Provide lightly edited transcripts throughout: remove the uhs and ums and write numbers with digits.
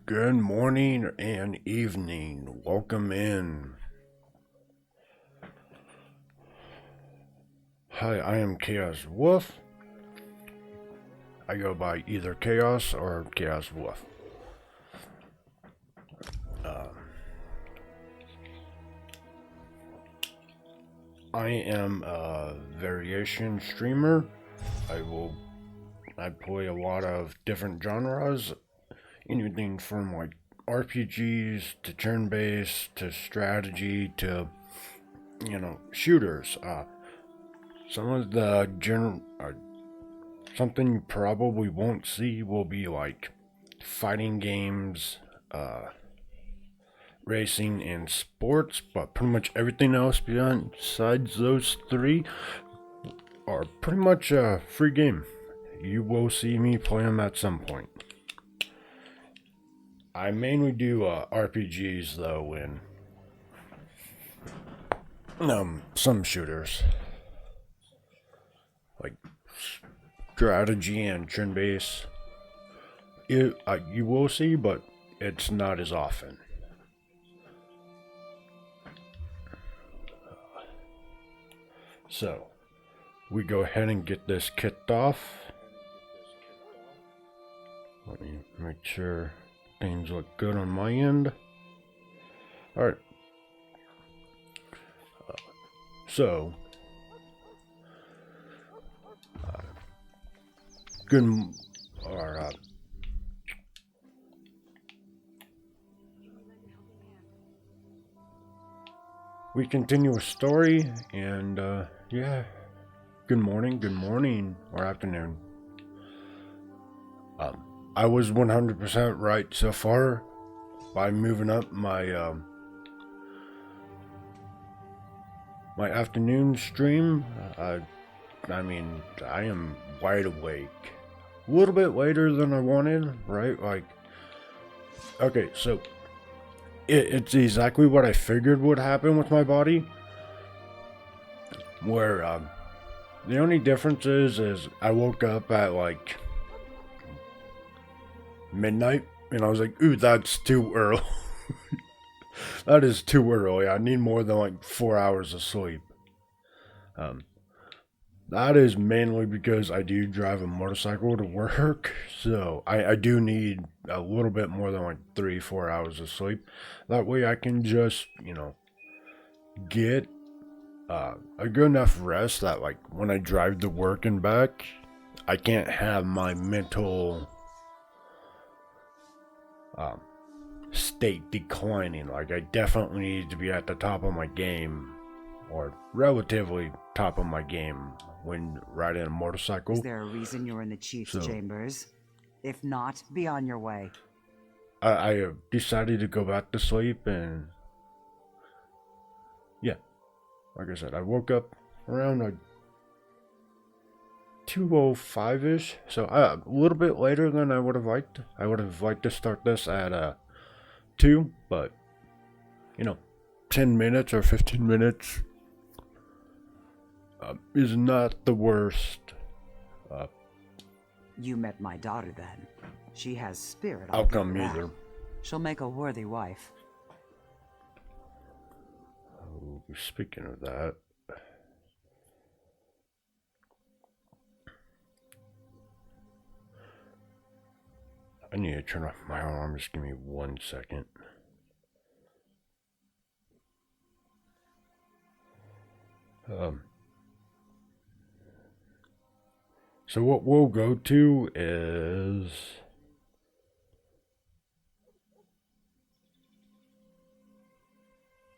Good morning and evening. Welcome in. Hi, I am Chaos Wolf. I go by either Chaos or Chaos Wolf. I am a variation streamer. I play a lot of different genres, anything from like RPGs to turn-based to strategy to shooters. Some of the something you probably won't see will be like fighting games, racing, and sports, but pretty much everything else besides those three are pretty much a free game. You will see me play them at some point. I mainly do RPGs though, and some shooters like strategy and turn base. You will see, but it's not as often. So, we go ahead and get this kicked off. Let me make sure things look good on my end. Alright. So, good, or, we continue a story, and, yeah, good morning, or afternoon. I was 100% right so far by moving up my, my afternoon stream. I am wide awake. A little bit later than I wanted, right? Like, okay, so it's exactly what I figured would happen with my body. Where the only difference is I woke up at like midnight, and I was like, ooh, that's too early. That is too early. I need more than like 4 hours of sleep. That is mainly because I do drive a motorcycle to work, so I do need a little bit more than like 3-4 hours of sleep. That way I can just, get a good enough rest that like when I drive to work and back, I can't have my mental state declining. Like, I definitely need to be at the top of my game, or relatively top of my game, when riding a motorcycle. Is there a reason you're in the chief's chambers? If not, be on your way. I decided to go back to sleep, and yeah, like I said, I woke up around like 2:05ish, so a little bit later than I would have liked. I would have liked to start this at 2, but 10 minutes or 15 minutes is not the worst. You met my daughter then. She has spirit. Outcome either. She'll make a worthy wife. Oh, speaking of that, I need to turn off my alarm. Just give me 1 second. So what we'll go to is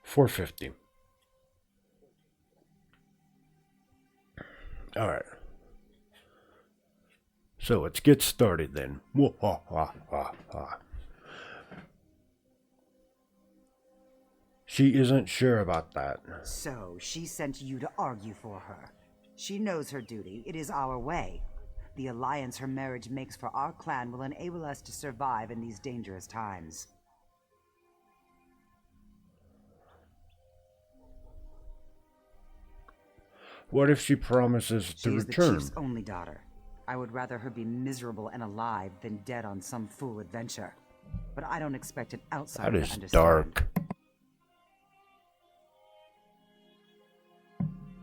$450. All right. So let's get started then. She isn't sure about that. So she sent you to argue for her. She knows her duty. It is our way. The alliance her marriage makes for our clan will enable us to survive in these dangerous times. What if she promises to return? She's the chief's only daughter. I would rather her be miserable and alive than dead on some fool adventure. but I don't expect an That outsider to is understand. dark.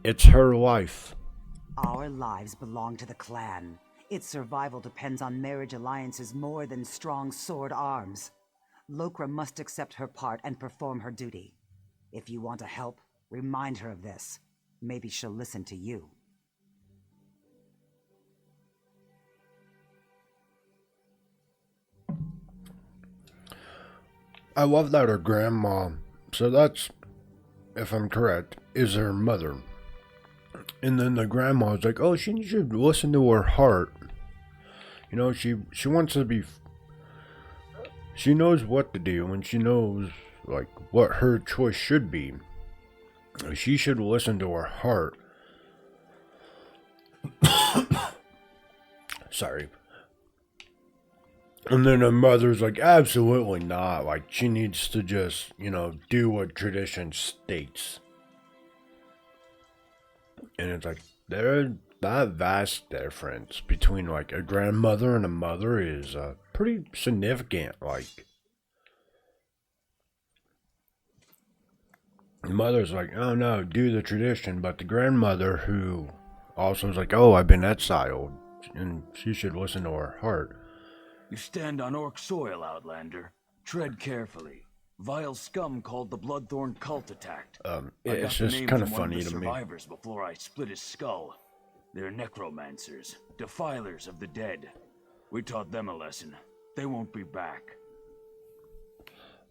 It's her life. Our lives belong to the clan. Its survival depends on marriage alliances more than strong sword arms. Lokra must accept her part and perform her duty. If you want to help, remind her of this. Maybe she'll listen to you. I love that her grandma, so that's, if I'm correct, is her mother. And then the grandma's like, oh, she should listen to her heart. You know, she wants to be, she knows what to do, and she knows, like, what her choice should be. She should listen to her heart. Sorry. And then her mother's like, absolutely not. Like, she needs to just, do what tradition states. And it's like, that vast difference between, like, a grandmother and a mother is pretty significant. Like, the mother's like, oh no, do the tradition. But the grandmother, who also is like, oh, I've been exiled, and she should listen to her heart. You stand on orc soil, Outlander. Tread carefully. Vile scum called the Bloodthorn cult attacked. It's just kind of funny to me. Survivors before I split his skull. They're necromancers, defilers of the dead. We taught them a lesson. They won't be back.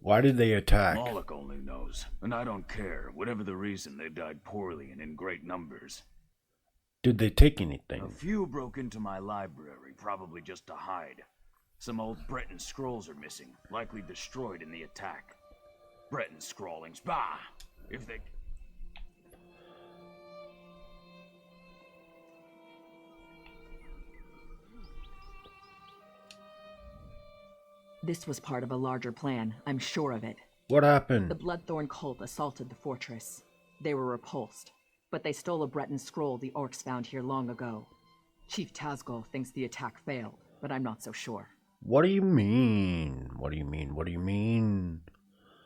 Why did they attack? Moloch only knows, and I don't care. Whatever the reason, they died poorly and in great numbers. Did they take anything? A few broke into my library, probably just to hide. Some old Breton scrolls are missing, likely destroyed in the attack. Breton scrawlings, bah! If they... This was part of a larger plan, I'm sure of it. What happened? The Bloodthorn cult assaulted the fortress. They were repulsed, but they stole a Breton scroll the orcs found here long ago. Chief Tazgol thinks the attack failed, but I'm not so sure. What do you mean? What do you mean? What do you mean?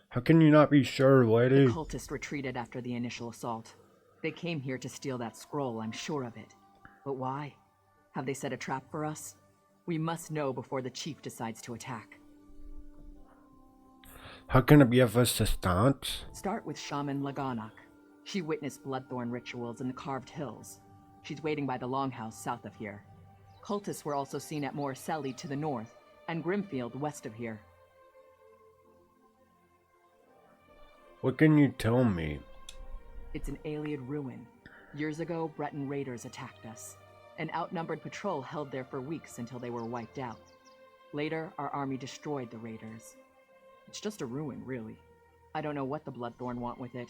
How can you not be sure, lady? The cultists retreated after the initial assault. They came here to steal that scroll, I'm sure of it. But why? Have they set a trap for us? We must know before the chief decides to attack. How can it be of assistance? Start with Shaman Laganak. She witnessed Bloodthorn rituals in the Carved Hills. She's waiting by the Longhouse south of here. Cultists were also seen at Morselli to the north, and Grimfield west of here. What can you tell me? It's an Aeliad ruin. Years ago, Breton raiders attacked us. An outnumbered patrol held there for weeks until they were wiped out. Later, our army destroyed the raiders. It's just a ruin, really. I don't know what the Bloodthorn want with it.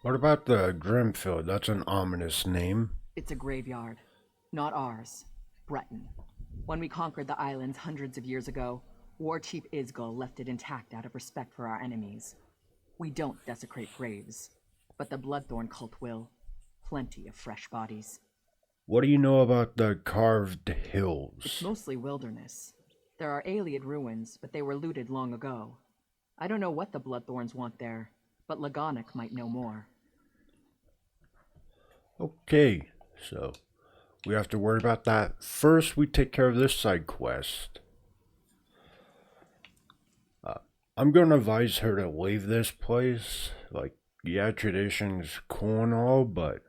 What about the Grimfield? That's an ominous name. It's a graveyard. Not ours. Breton. When we conquered the islands hundreds of years ago, War Chief Isgol left it intact out of respect for our enemies. We don't desecrate graves, but the Bloodthorn cult will. Plenty of fresh bodies. What do you know about the Carved Hills? It's mostly wilderness. There are Aeliad ruins, but they were looted long ago. I don't know what the Bloodthorns want there, but Laganak might know more. Okay, so we have to worry about that. First, we take care of this side quest. I'm going to advise her to leave this place. Like, yeah, tradition's cool and all, but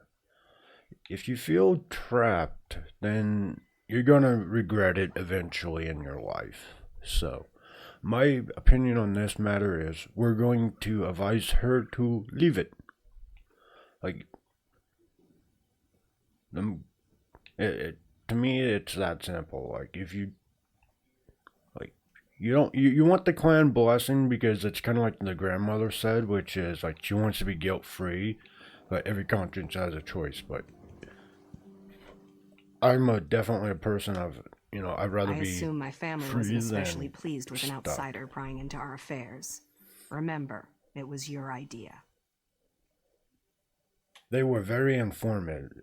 if you feel trapped, then you're going to regret it eventually in your life. So, my opinion on this matter is we're going to advise her to leave it. Like, to me, it's that simple. Like, if you, like, you want the clan blessing because it's kind of like the grandmother said, which is, like, she wants to be guilt-free, but every conscience has a choice, but I'm definitely a person of, I'd rather I be assume my family free wasn't especially than pleased with an stuck. outsider prying into our affairs. Remember, it was your idea. They were very informative.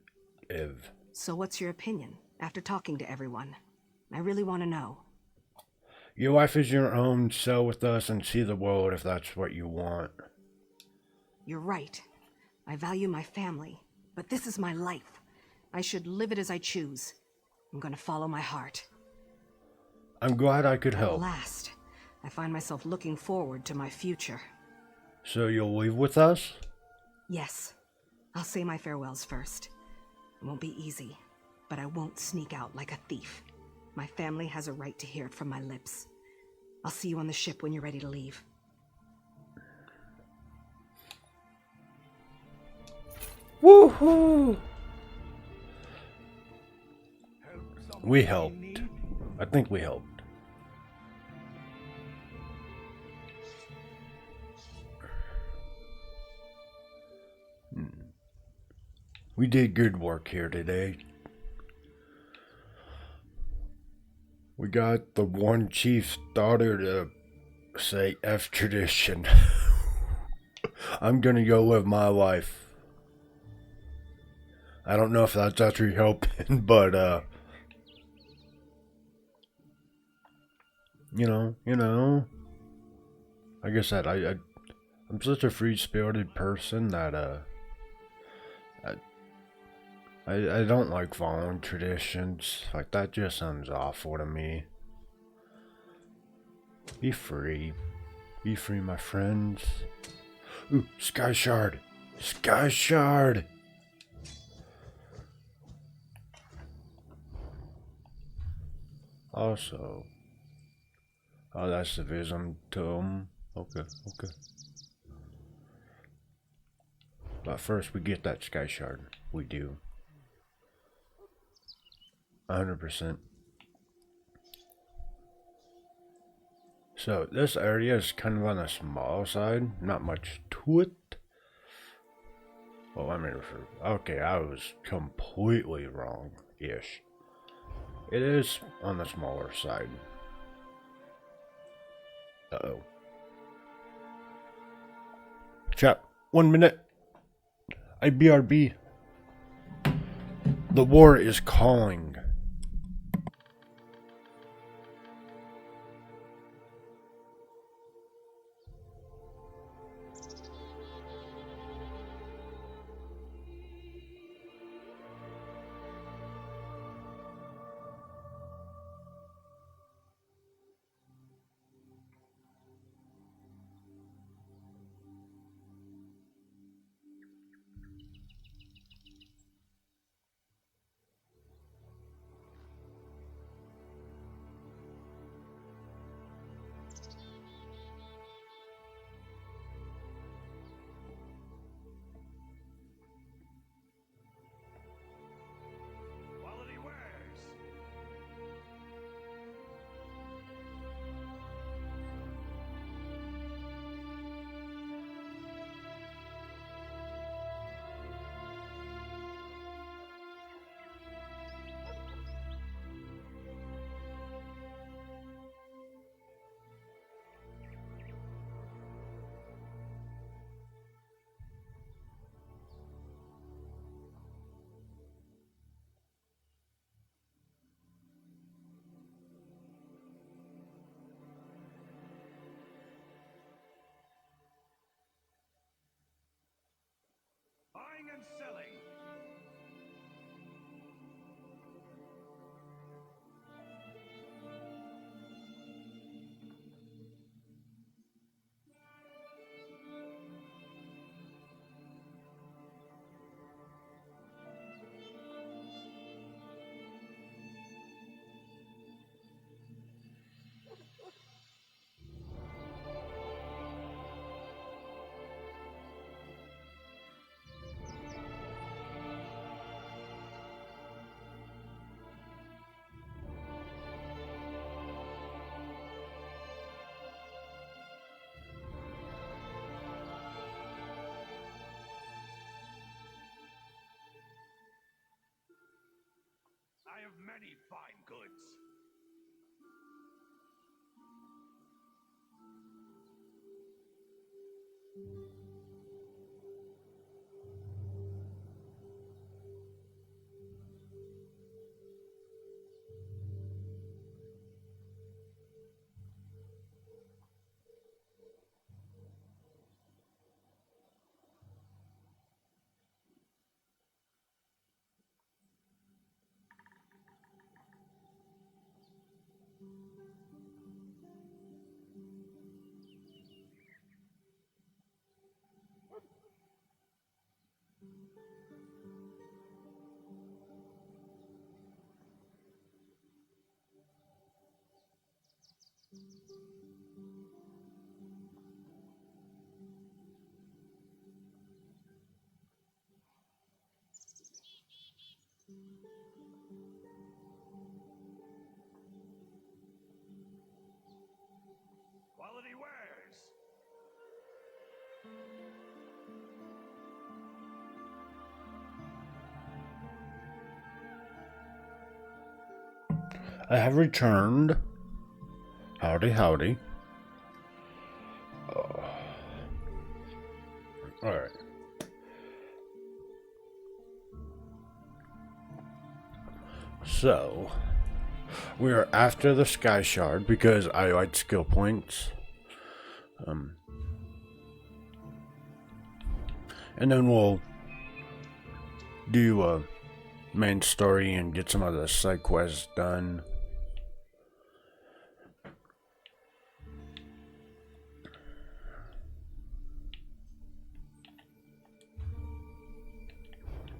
So what's your opinion, after talking to everyone? I really want to know. Your life is your own. Sail with us and see the world if that's what you want. You're right. I value my family, but this is my life. I should live it as I choose. I'm gonna follow my heart. I'm glad I could At help. last, I find myself looking forward to my future. So you'll leave with us? Yes, I'll say my farewells first. It won't be easy, but I won't sneak out like a thief. My family has a right to hear it from my lips. I'll see you on the ship when you're ready to leave. Woohoo! We helped. I think we helped. We did good work here today. We got the one chief's daughter to say F tradition. I'm gonna go live my life. I don't know if that's actually helping, but you know. Like I said, I'm such a free-spirited person that I don't like following traditions. Like, that just sounds awful to me. Be free. Be free, my friends. Ooh, Sky Shard. Sky Shard! Also. Oh, that's the Vism Tome. Okay. But first, we get that Sky Shard. We do. 100%. So, this area is kind of on the small side. Not much to it. Well, I mean, okay, I was completely wrong-ish. It is on the smaller side. Uh-oh. Chat, 1 minute. IBRB. The war is calling. Quality wares. Buying and selling. I have many fine goods. Quality wares. I have returned. Howdy, howdy. Alright. So, we are after the Sky Shard because I like skill points. And then we'll do a main story and get some of the side quests done.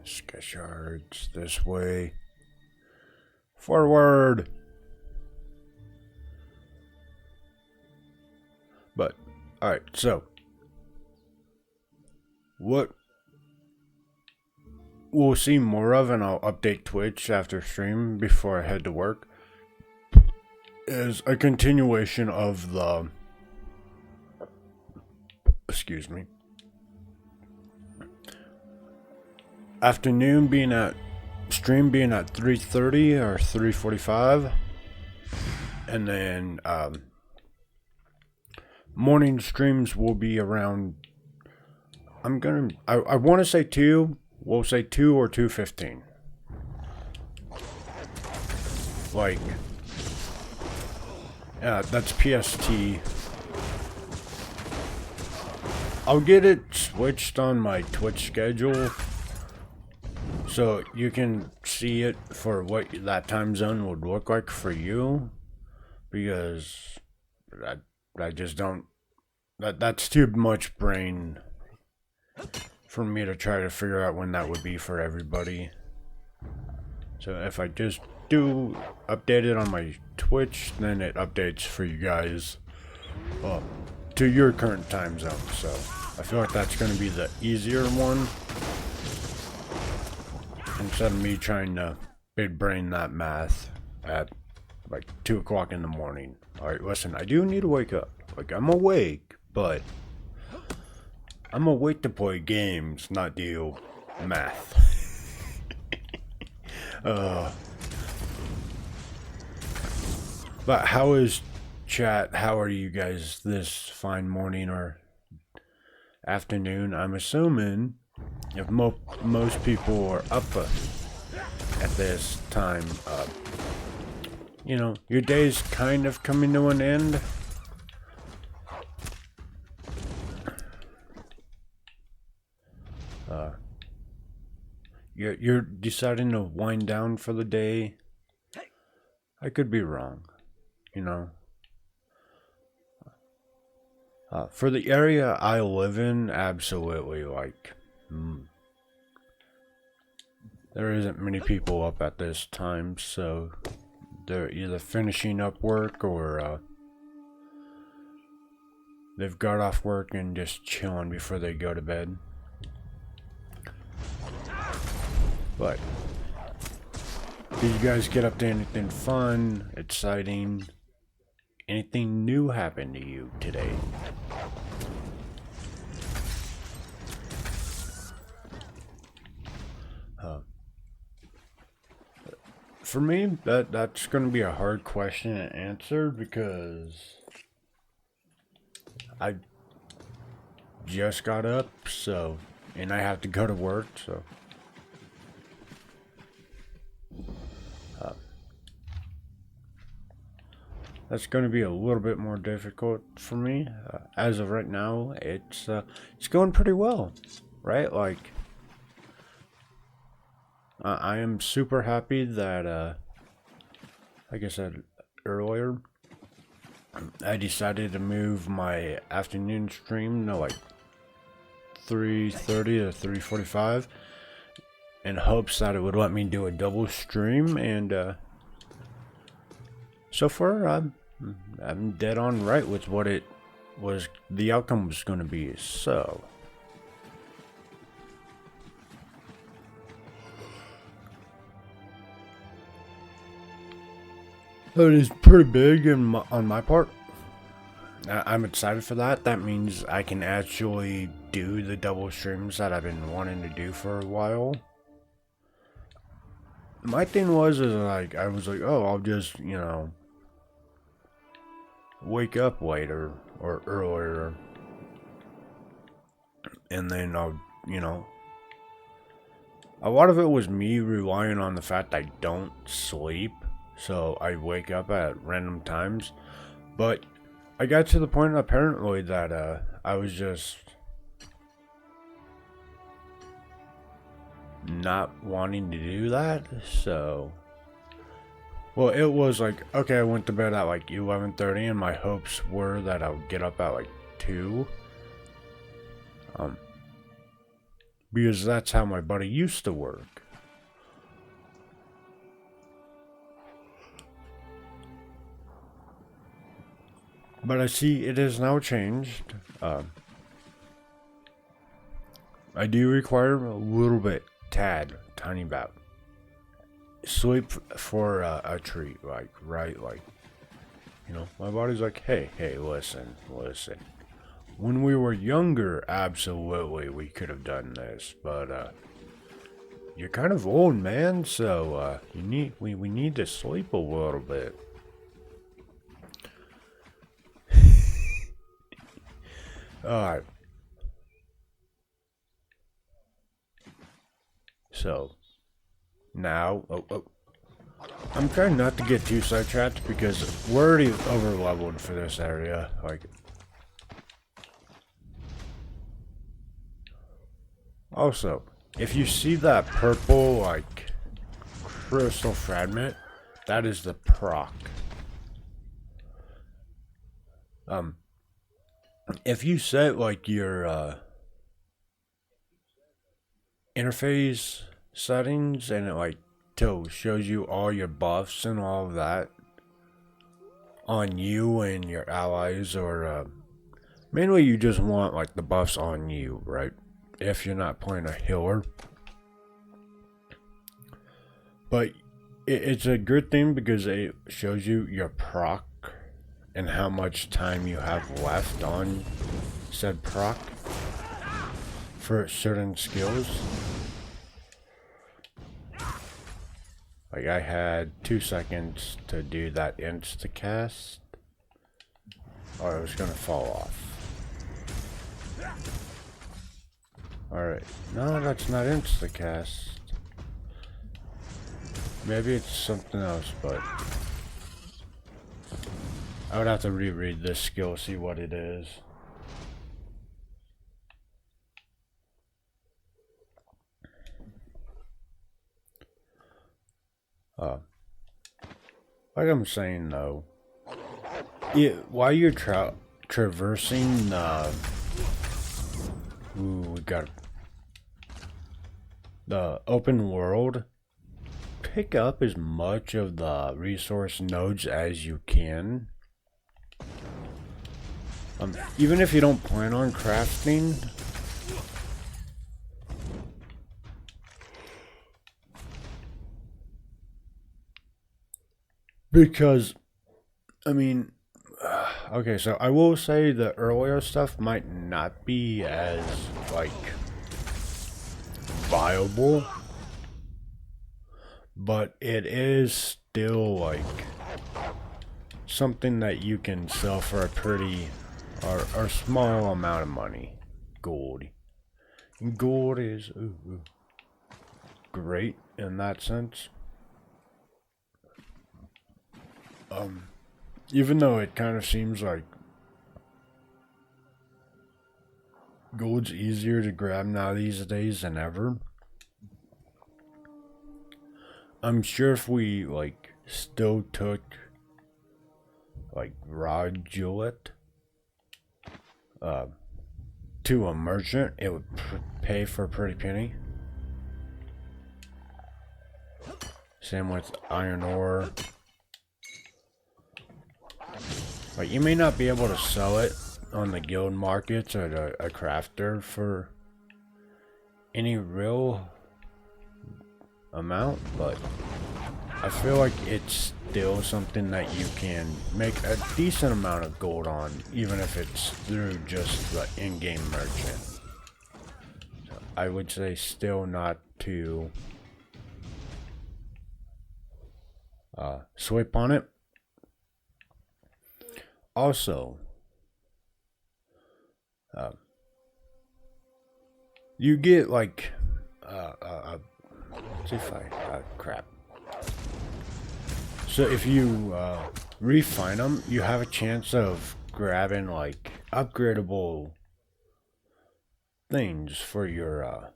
Sky Shards this way. Forward! But, alright, so. What we'll see more of, and I'll update Twitch after stream before I head to work, is a continuation of the, excuse me, afternoon being at, stream being at 3:30 or 3:45, and then morning streams will be around, I want to say 2, we'll say 2 or 2:15. Like, that's PST. I'll get it switched on my Twitch schedule so you can see it for what that time zone would look like for you, because I just don't, that's too much brain for me to try to figure out when that would be for everybody. So if I just do update it on my Twitch, then it updates for you guys to your current time zone. So I feel like that's going to be the easier one, instead of me trying to big brain that math at like 2 o'clock in the morning. Alright, listen, I do need to wake up. Like, I'm awake, but I'm awake to play games, not do math. But how is chat? How are you guys this fine morning or afternoon? I'm assuming if most people are up at this time, you know, your day's kind of coming to an end. You're deciding to wind down for the day. I could be wrong, you know. For the area I live in, absolutely, like, there isn't many people up at this time, so they're either finishing up work or they've got off work and just chilling before they go to bed. But did you guys get up to anything fun, exciting? Anything new happen to you today? For me, that's going to be a hard question to answer because I just got up, so, and I have to go to work, so. That's going to be a little bit more difficult for me. As of right now, it's going pretty well, right? Like, I am super happy that, like I said earlier, I decided to move my afternoon stream to like 3:30 to 3:45, in hopes that it would let me do a double stream, and so far I'm dead on right with what it was, the outcome was going to be. So it is pretty big on my part. I'm excited for that. That means I can actually do the double streams that I've been wanting to do for a while. My thing was, is like, I was like, oh, I'll just, you know, wake up later or earlier, and then I'll, you know, a lot of it was me relying on the fact I don't sleep, so I wake up at random times. But I got to the point apparently that I was just not wanting to do that. So, well, it was like, okay, I went to bed at like 11:30, and my hopes were that I would get up at like 2. Because that's how my buddy used to work. But I see it has now changed. I do require a little bit, tiny bit sleep for a treat, like, right, like, you know, my body's like, hey, listen. When we were younger, absolutely, we could have done this, but, you're kind of old, man, so, we need to sleep a little bit. Alright. So, now, I'm trying not to get too sidetracked because we're already over leveled for this area, like. Also, if you see that purple, like, crystal fragment, that is the proc. If you set, like, your, interface settings, and it, like, shows you all your buffs and all of that on you and your allies, or, mainly you just want, like, the buffs on you, right? If you're not playing a healer. But it's a good thing because it shows you your proc and how much time you have left on said proc for certain skills. Like, I had 2 seconds to do that insta-cast, or it was gonna fall off. Alright, no, that's not insta-cast. Maybe it's something else, but I would have to reread this skill, see what it is. Like I'm saying though, while you're traversing we got the open world, pick up as much of the resource nodes as you can. Even if you don't plan on crafting, because, I mean, okay, so I will say the earlier stuff might not be as, like, viable, but it is still, like, something that you can sell for a pretty, or small amount of money. Gold. Gold is great in that sense. Even though it kind of seems like gold's easier to grab now these days than ever, I'm sure if we, like, still took, like, raw jewellet to a merchant, it would pay for a pretty penny. Same with iron ore. Like, you may not be able to sell it on the guild markets or a crafter for any real amount, but I feel like it's still something that you can make a decent amount of gold on, even if it's through just the in-game merchant. So I would say still not to swipe on it. Also, you get like let's see if crap. So if you refine them, you have a chance of grabbing like upgradable things for your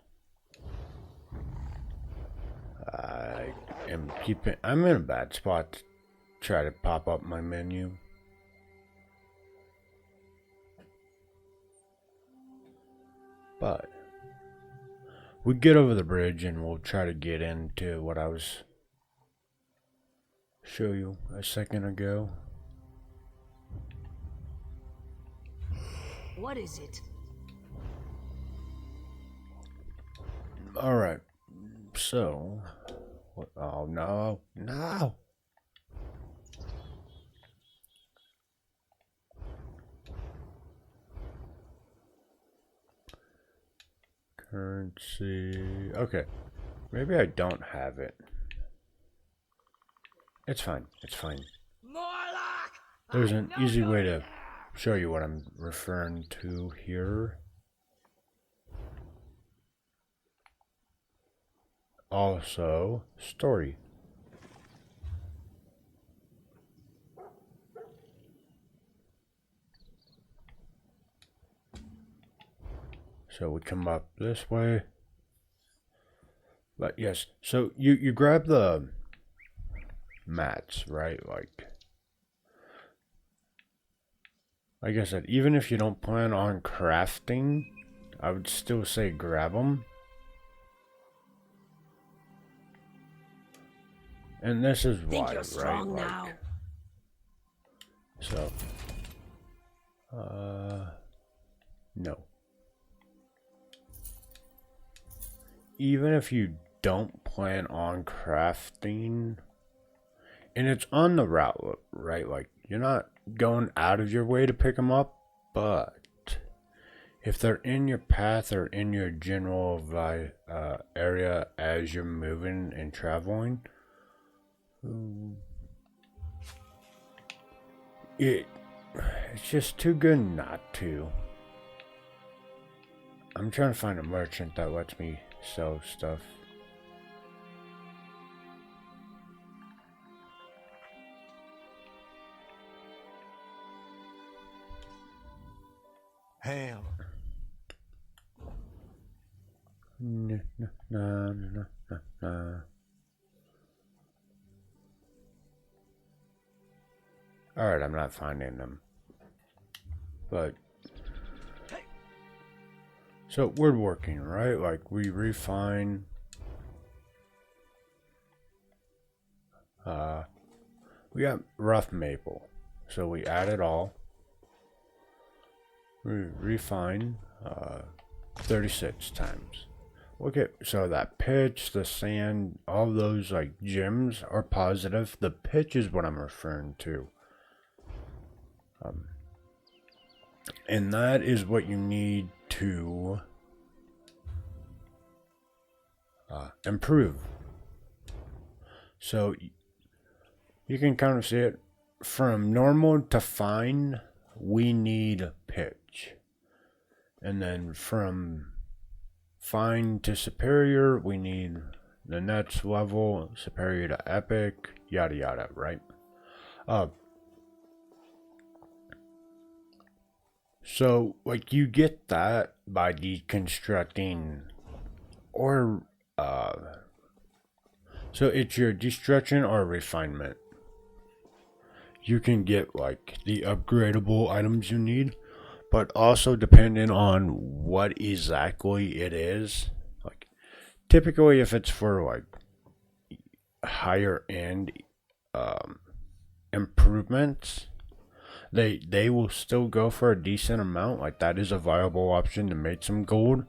I'm in a bad spot to try to pop up my menu. But we get over the bridge and we'll try to get into what I was show you a second ago. What is it? Alright, so oh no, no. Currency. Okay. Maybe I don't have it. It's fine. It's fine. There's an easy way to show you what I'm referring to here. Also, story. So we come up this way. But yes, so you grab the mats, right? Like I said, even if you don't plan on crafting, I would still say grab them. And this is why, right? Like, so, no. Even if you don't plan on crafting, and it's on the route, right? Like, you're not going out of your way to pick them up, but if they're in your path or in your general area as you're moving and traveling, it's just too good not to. I'm trying to find a merchant that lets me sell stuff. Hail. No, no, no, no, no, no. Alright, I'm not finding them. But so we're working, right? Like we refine. We got rough maple. So we add it all. We refine 36 times. Okay, so that pitch, the sand, all those like gems are positive. The pitch is what I'm referring to. And that is what you need to improve. So you can kind of see it from normal to fine. We need pitch, and then from fine to superior, we need the next level, superior to epic, yada yada, right? So like you get that by deconstructing, or so it's your destruction or refinement. You can get like the upgradable items you need, but also depending on what exactly it is. Like typically if it's for like higher end improvements, they will still go for a decent amount. Like, that is a viable option to make some gold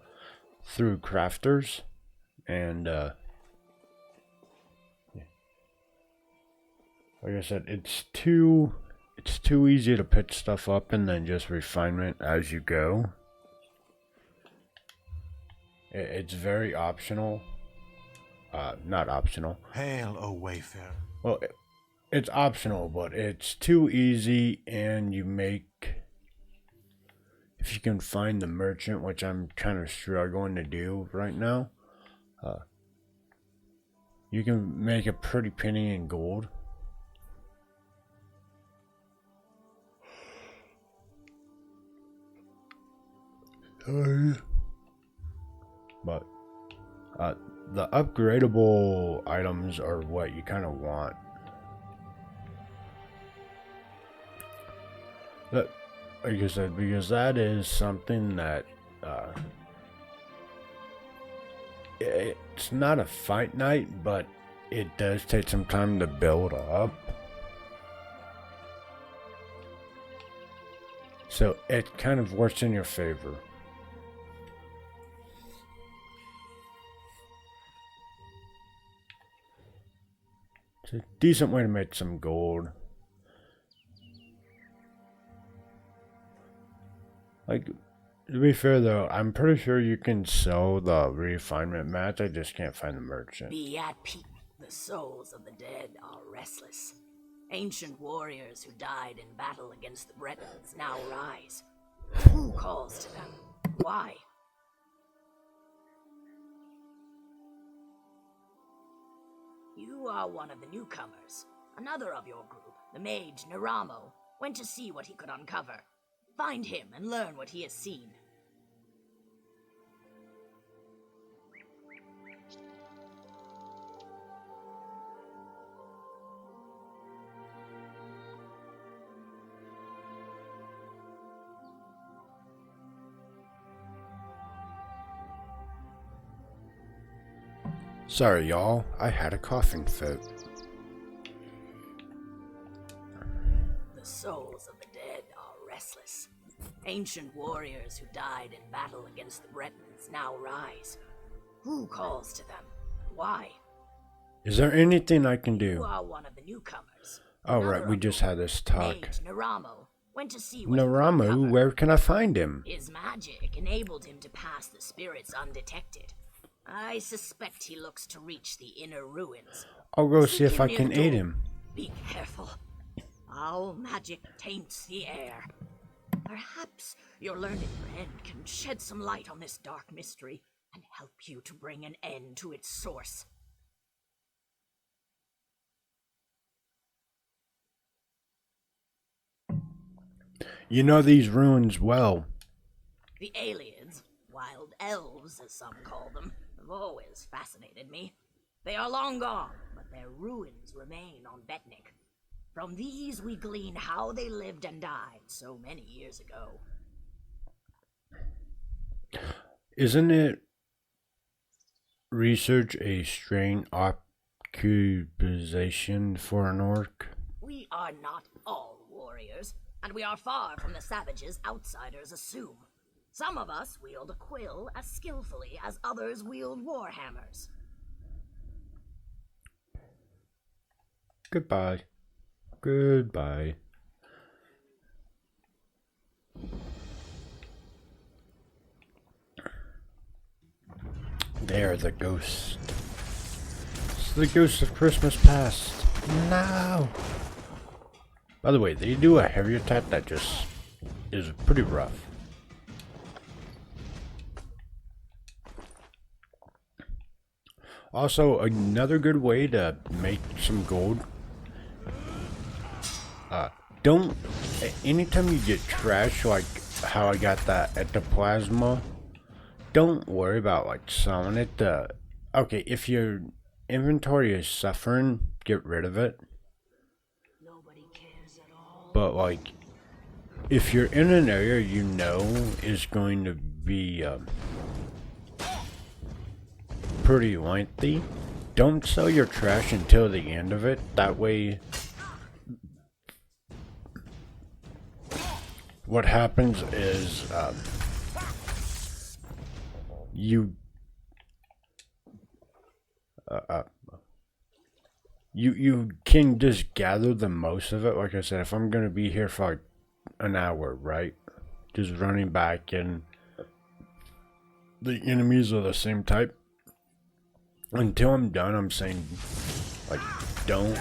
through crafters. And like I said, it's too easy to pick stuff up and then just refinement as you go. It's very optional. Not optional. Hail, O Wayfarer. Well, it's optional, but it's too easy, and you make... If you can find the merchant, which I'm kind of struggling to do right now, you can make a pretty penny in gold. But the upgradable items are what you kind of want. Like I said, because that is something that it's not a fight night, but it does take some time to build up. So it kind of works in your favor. It's a decent way to make some gold. Like, to be fair though, I'm pretty sure you can sell the refinement mats. I just can't find the merchant. Be at peace. The souls of the dead are restless. Ancient warriors who died in battle against the Bretons now rise. Who calls to them? Why? You are one of the newcomers. Another of your group, the mage Naramo, went to see what he could uncover. Find him and learn what he has seen. Sorry, y'all. I had a coughing fit. The souls of the dead are restless. Ancient warriors who died in battle against the Bretons now rise. Who calls to them? Why? Is there anything I can You do? are one of the newcomers. Oh, right. Another We of just your had this talk. mage Naramo went to see what he could Naramo, uncover. where can I find him? His magic enabled him to pass the spirits undetected. I suspect he looks to reach the inner ruins. I'll go Seek see if him I near can the aid door. him. Be careful. Foul magic taints the air. Perhaps your learned friend can shed some light on this dark mystery and help you to bring an end to its source. You know these ruins well. The aliens, wild elves as some call them, have always fascinated me. They are long gone, but their ruins remain on Betnik. From these we glean how they lived and died so many years ago. Isn't it research a strange occupation for an orc? We are not all warriors, and we are far from the savages outsiders assume. Some of us wield a quill as skillfully as others wield warhammers. Goodbye. Goodbye. There, the ghost. It's the ghost of Christmas past. No! By the way, they do a heavy attack that just is pretty rough. Also, another good way to make some gold. Don't, anytime you get trash, like how I got that ectoplasma, don't worry about like selling it. Okay, if your inventory is suffering, get rid of it. Nobody cares at all. But like, if you're in an area you know is going to be pretty lengthy, don't sell your trash until the end of it. That way, what happens is you can just gather the most of it. Like I said, if I'm gonna be here for like an hour, right? Just running back and the enemies are the same type. Until I'm done, I'm saying, like, don't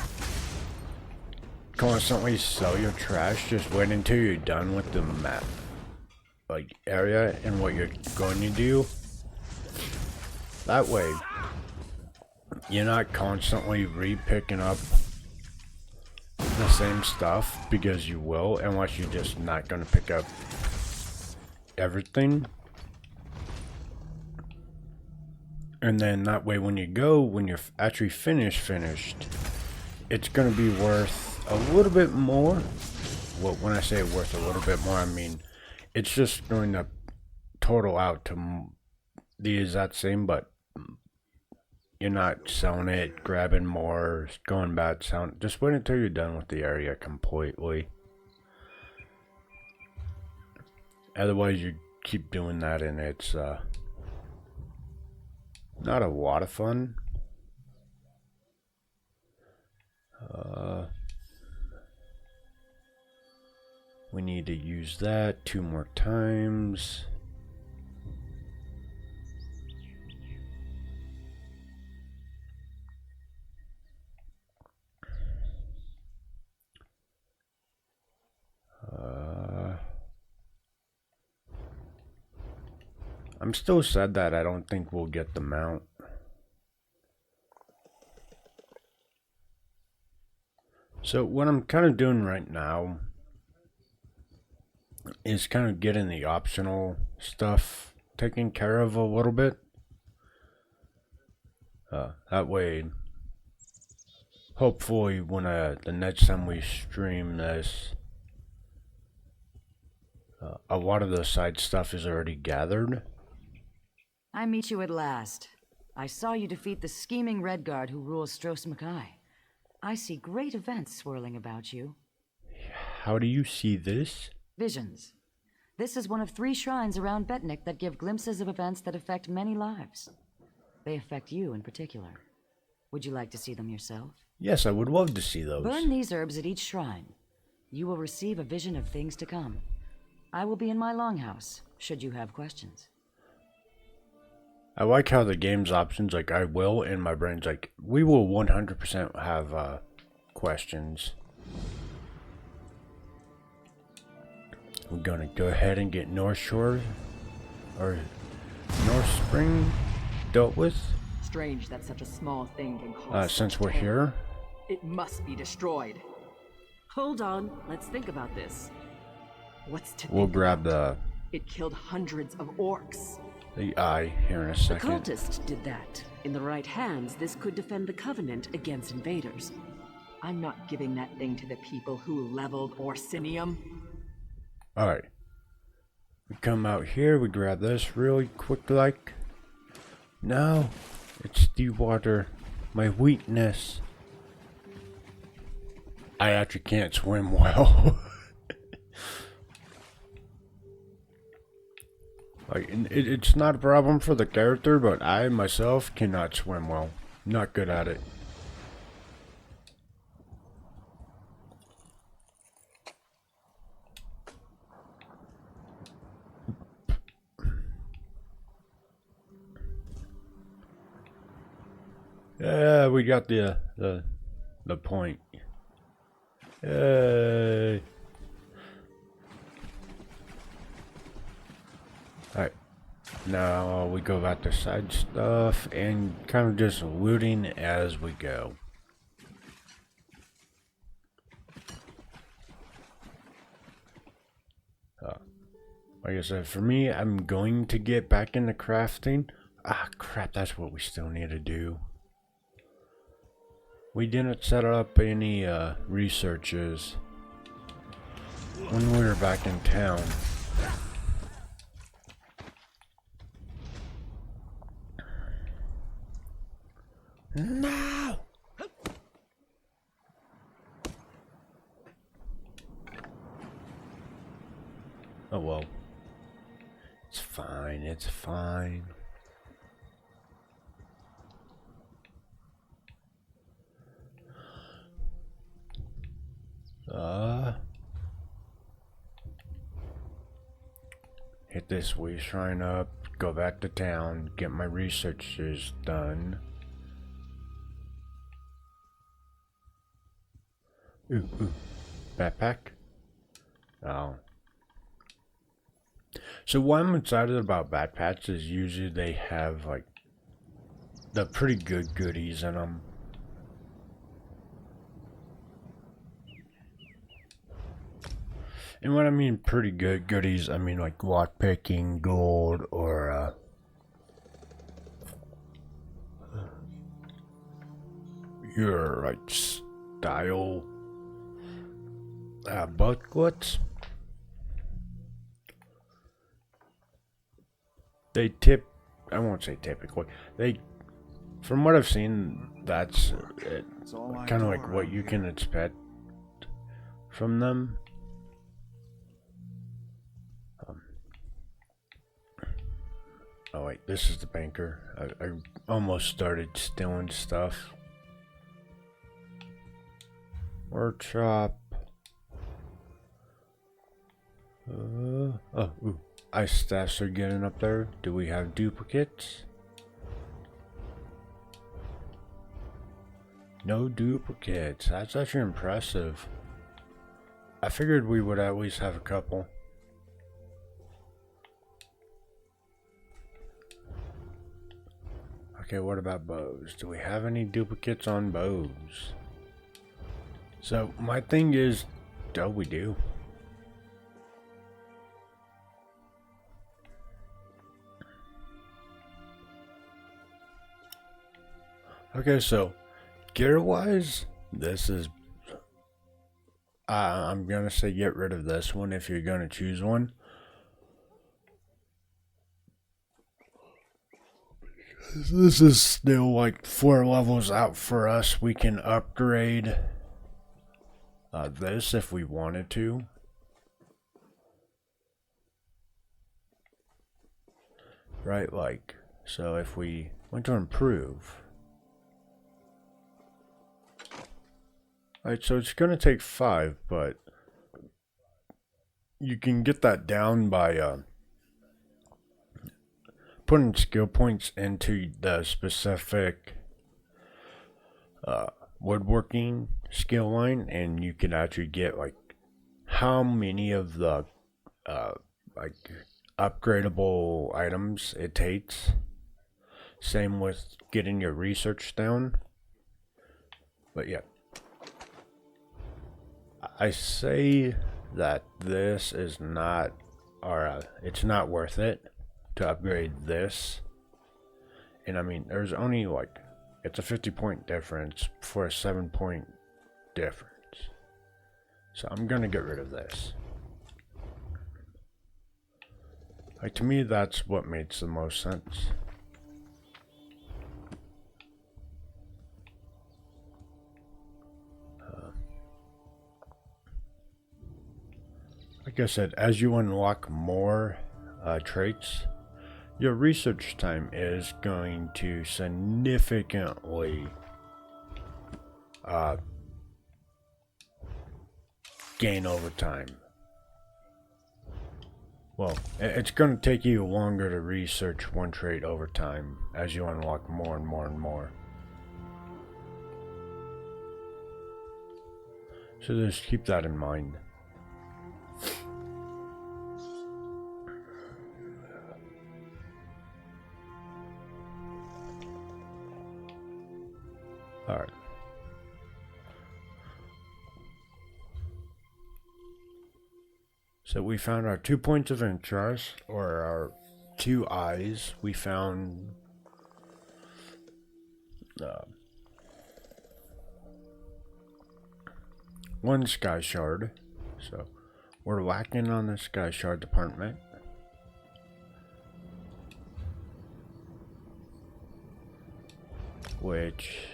constantly sell your trash. Just wait until you're done with the map, like, area and what you're going to do. That way, you're not constantly re-picking up the same stuff, because you will, unless you're just not going to pick up everything. And then that way when you go, when you're actually finished, it's going to be worth a little bit more. Well, when I say worth a little bit more, I mean it's just going to total out to the exact same, but you're not selling it, grabbing more, going bad sound. Just wait until you're done with the area completely. Otherwise you keep doing that and it's not a lot of fun. We need to use that 2 more times. I'm still sad that I don't think we'll get the mount. So what I'm kind of doing right now is kind of getting the optional stuff taken care of a little bit. That way, hopefully when the next time we stream this, a lot of the side stuff is already gathered. I meet you at last. I saw you defeat the scheming Redguard who rules Stros Mackay. I see great events swirling about you. How do you see this? Visions. This is one of 3 shrines around Betnik that give glimpses of events that affect many lives. They affect you in particular. Would you like to see them yourself? Yes, I would love to see those. Burn these herbs at each shrine. You will receive a vision of things to come. I will be in my longhouse, should you have questions. I like how the game's options, like I will, in my brain's like, we will 100% have questions. We're gonna go ahead and get North Shore, or North Spring, dealt with. Strange that such a small thing can cause Since such we're terror. here. It must be destroyed. Hold on, let's think about this. What's to We'll think grab about? It killed hundreds of orcs. the eye here in a The second. cultist did that. In the right hands, this could defend the Covenant against invaders. I'm not giving that thing to the people who leveled Orsinium. Alright. We come out here, we grab this really quick like. No, it's the water. My weakness. I actually can't swim well. Like, it's not a problem for the character, but I myself cannot swim well. Not good at it. Yeah, we got the point. Yay. Alright. Now we go back to side stuff and kind of just looting as we go. Like I said, for me, I'm going to get back into crafting. Ah, crap, that's what we still need to do. We didn't set up any researches when we were back in town. No! Oh well. It's fine, it's fine. Hit this wee shrine up, go back to town, get my researches done. Ooh, backpack? Oh. So what I'm excited about backpacks is usually they have like the pretty good goodies in them. And when I mean pretty good goodies, I mean like lockpicking, gold, or your like style booklets. They I won't say typically, from what I've seen, that's kind of like what you can expect from them. Oh wait, this is the banker. I almost started stealing stuff. Workshop. Ooh. Ice staffs are getting up there. Do we have duplicates? No duplicates. That's actually impressive. I figured we would at least have a couple. Okay, what about bows? Do we have any duplicates on bows? So, my thing is, oh, we do. Okay, so, gear-wise, this is... I'm gonna say get rid of this one if you're gonna choose one. This is still like 4 levels out for us. We can upgrade this if we wanted to. Right, like, so if we went to improve. Alright, so it's going to take 5, but you can get that down by putting skill points into the specific woodworking skill line, and you can actually get like how many of the like upgradable items it takes. Same with getting your research down. But yeah, I say that this is not, or it's not worth it to upgrade this. And I mean, there's only like, it's a 50-point difference for a 7-point difference. So I'm gonna get rid of this. Like, to me, that's what makes the most sense. Like I said, as you unlock more traits, your research time is going to significantly gain over time. Well, it's going to take you longer to research one trait over time as you unlock more and more and more. So just keep that in mind. Alright. So we found our 2 points of interest, or our 2 eyes. We found one sky shard. So we're lacking on the sky shard department. which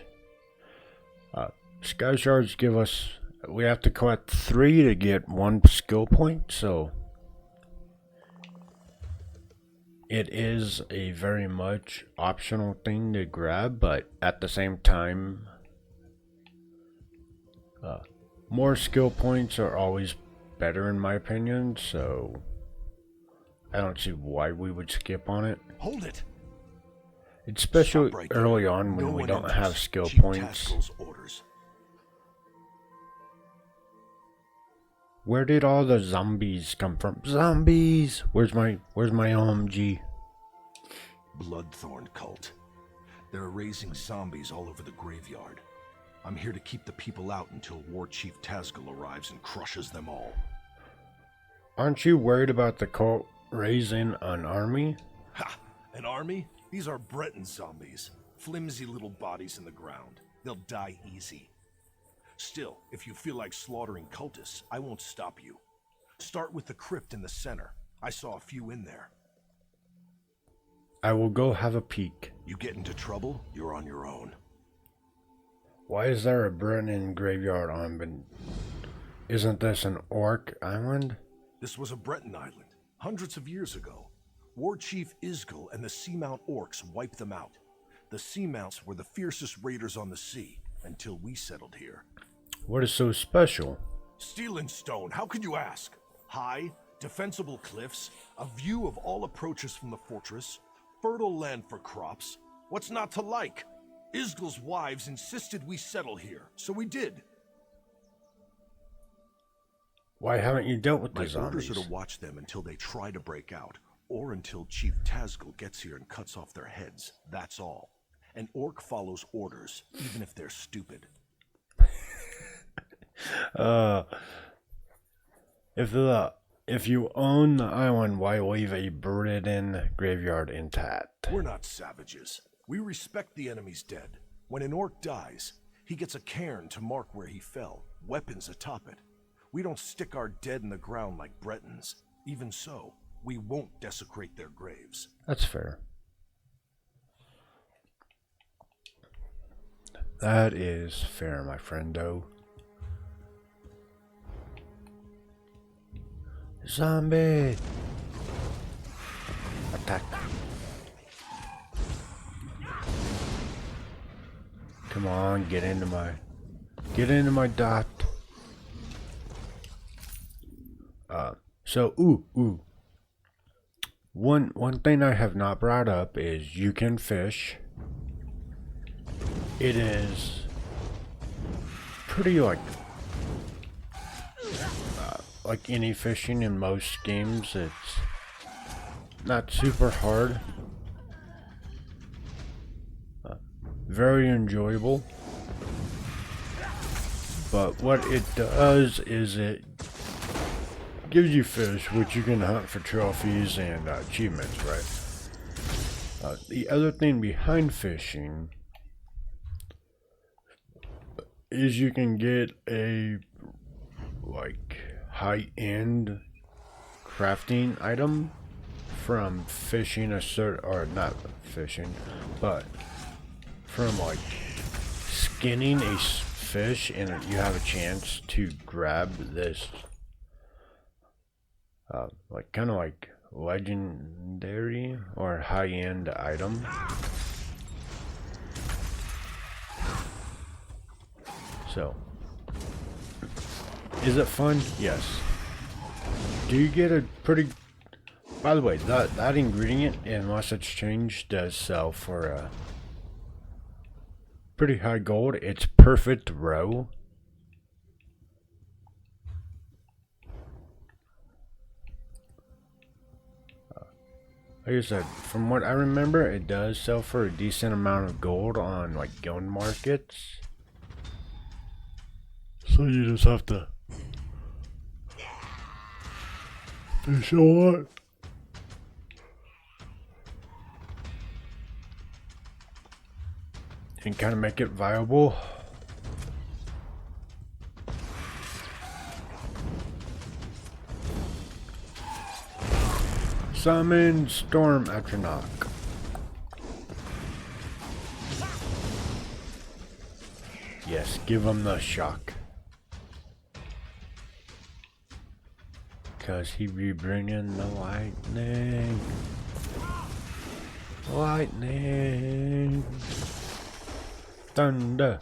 Sky Shards give us. We have to collect 3 to get 1 skill point, so it is a very much optional thing to grab, but at the same time, more skill points are always better in my opinion, so I don't see why we would skip on it. Hold it! Especially Stop right early there. on when No we one don't enters. have skill Chief points. Taskel's orders. Where did all the zombies come from? Zombies! Where's my OMG? Bloodthorn cult. They're raising zombies all over the graveyard. I'm here to keep the people out until War Chief Taskel arrives and crushes them all. Aren't you worried about the cult raising an army? Ha! An army? These are Breton zombies. Flimsy little bodies in the ground. They'll die easy. Still, if you feel like slaughtering cultists, I won't stop you. Start with the crypt in the center. I saw a few in there. I will go have a peek. You get into trouble, you're on your own. Why is there a Breton graveyard on? But isn't this an orc island? This was a Breton island, hundreds of years ago. War Chief Isgol and the Seamount Orcs wiped them out. The Seamounts were the fiercest raiders on the sea, until we settled here. What is so special? Steel and stone, how could you ask? High, defensible cliffs, a view of all approaches from the fortress, fertile land for crops. What's not to like? Isgol's wives insisted we settle here, so we did. Why haven't you dealt with My the zombies? orders are to watch them until they try to break out, or until Chief Taskel gets here and cuts off their heads. That's all. An orc follows orders, even if they're stupid. If you own the island, why leave a Breton graveyard intact? We're not savages. We respect the enemy's dead. When an orc dies, he gets a cairn to mark where he fell, weapons atop it. We don't stick our dead in the ground like Bretons. Even so, we won't desecrate their graves. That's fair. That is fair, my friendo. Zombie! Attack. Come on, get into my dot. One thing I have not brought up is you can fish. It is pretty like any fishing in most games. It's not super hard. Very enjoyable. But what it does is it gives you fish, which you can hunt for trophies and achievements, right? The other thing behind fishing is you can get a high-end crafting item from fishing a certain, or not fishing, but from skinning a fish, and you have a chance to grab this kind of legendary or high-end item. So, is it fun? Yes. Do you get a pretty... By the way, that ingredient, unless it's changed, does sell for a pretty high gold. It's perfect roe. Like I said, from what I remember, it does sell for a decent amount of gold on guild markets. So you just have to fish a lot. And kind of make it viable. Summon Storm Atronach. Yes, give him the shock. Cause he be bringing the lightning. Lightning. Thunder.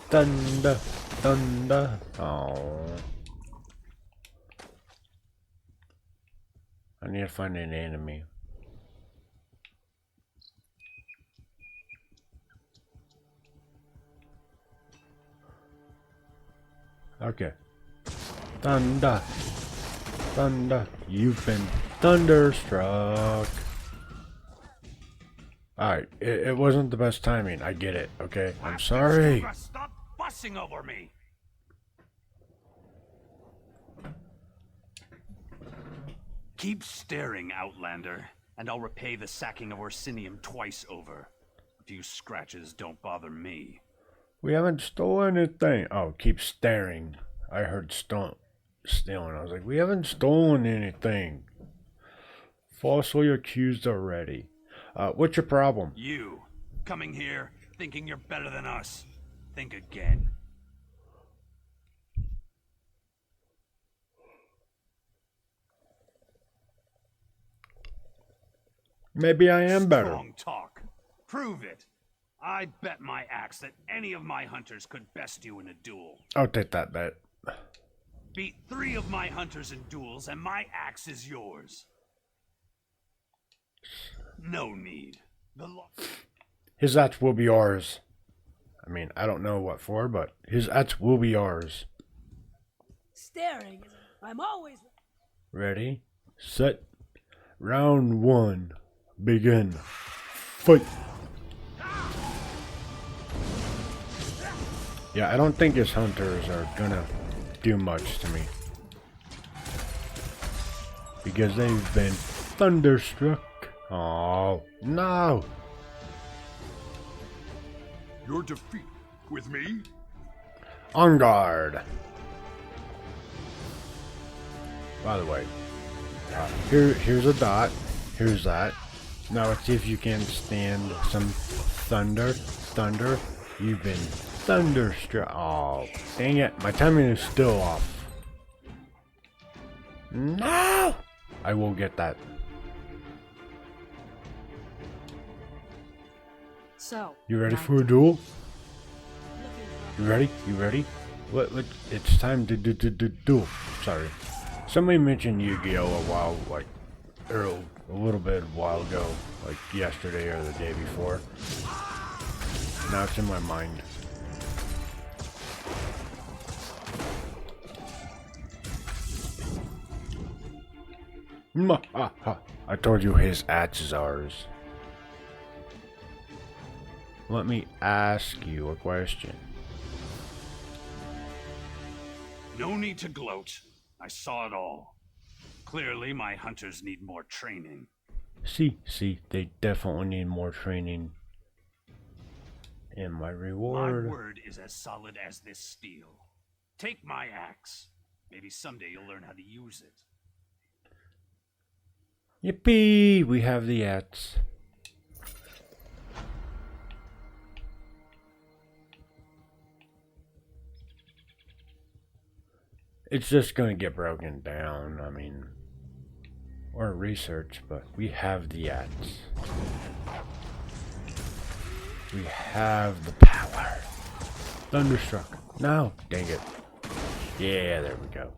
Thunder. Thunder. Oh. I need to find an enemy. Okay. Thunder. Thunder. You've been thunderstruck. Alright, it wasn't the best timing. I get it, okay? I'm sorry. Stop fussing over me. Keep staring, Outlander, and I'll repay the sacking of Orsinium twice over. A few scratches don't bother me. We haven't stolen anything. Oh, keep staring. I heard stealing. I was like, we haven't stolen anything. Falsely accused already. What's your problem? You, coming here, thinking you're better than us. Think again. Maybe I am better. Strong talk. Prove it. I bet my axe that any of my hunters could best you in a duel. I'll take that bet. Beat 3 of my hunters in duels, and my axe is yours. No need. His axe will be ours. I mean, I don't know what for, but his axe will be ours. Staring. I'm always. Ready, set, round 1, begin. Fight. Yeah, I don't think his hunters are gonna do much to me. Because they've been thunderstruck. Oh, no! Your defeat with me? On guard! By the way, here's a dot. Here's that. Now let's see if you can stand some thunder. Thunder. You've been thunderstruck. Oh, dang it. My timing is still off. No! I will get that. So, You ready for a duel? You ready? You ready? What? It's time to duel. Sorry. Somebody mentioned Yu-Gi-Oh! A while, like, a little bit while ago, like yesterday or the day before. Now it's in my mind. I told you his axe is ours. Let me ask you a question. No need to gloat. I saw it all. Clearly, my hunters need more training. See, they definitely need more training. And my reward. My word is as solid as this steel. Take my axe. Maybe someday you'll learn how to use it. Yippee! We have the axe. It's just gonna get broken down, I mean, or research, but we have the axe. We have the power. Thunderstruck. No, dang it. Yeah, there we go.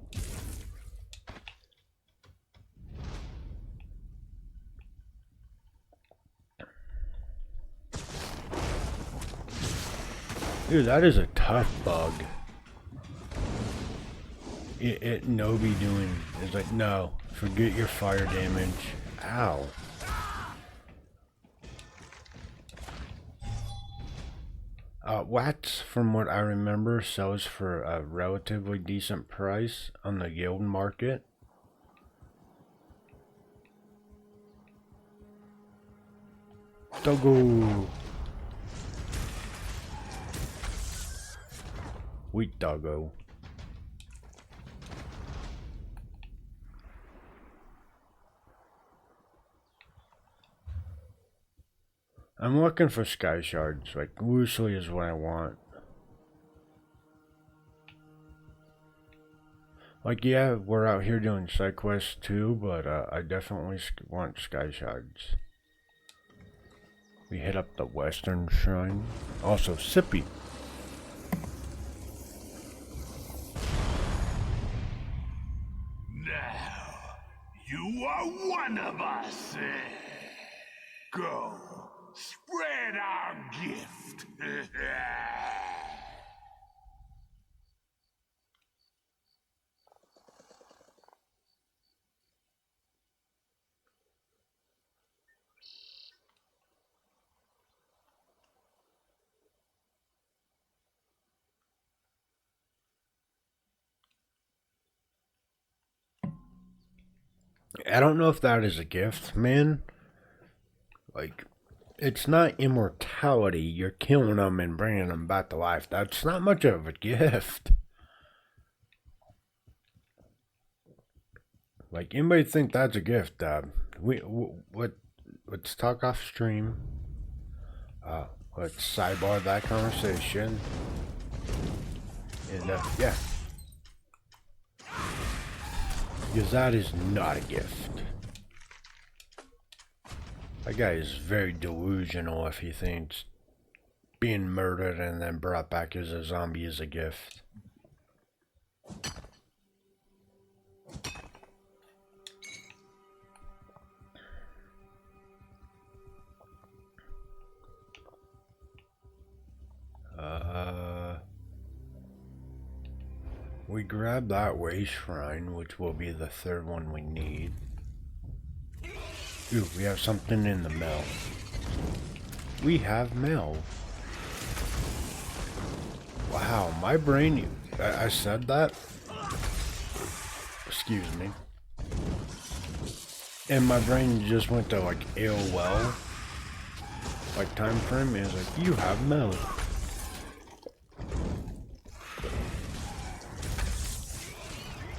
Dude, that is a tough bug. It no be doing. It's like, no, forget your fire damage. Ow. Wax, from what I remember, sells for a relatively decent price on the guild market. Doggo. Wheat doggo. I'm looking for sky shards, like loosely is what I want. Like, yeah, we're out here doing side quests too, but I definitely want sky shards. We hit up the western shrine. Also, Sippy. Now, you are one of us. Go, spread our gift. I don't know if that is a gift, man. Like, it's not immortality. You're killing them and bringing them back to life. That's not much of a gift. Like, anybody think that's a gift? Let's talk off stream. Let's sidebar that conversation. And yeah, because that is not a gift. That guy is very delusional if he thinks being murdered and then brought back as a zombie is a gift. We grab that way shrine, which will be the third one we need. Ooh, we have something in the mail. We have mail. Wow, my brain... I said that? Excuse me. And my brain just went to like AOL. Like time frame is like, you have mail.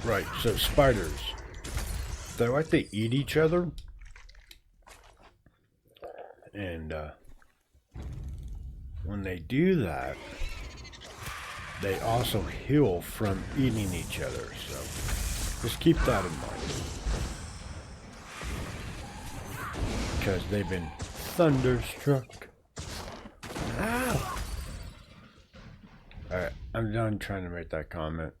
Right, so spiders. They like to eat each other. And when they do that, they also heal from eating each other. So just keep that in mind. Because they've been thunderstruck. Ow! Alright, I'm done trying to make that comment.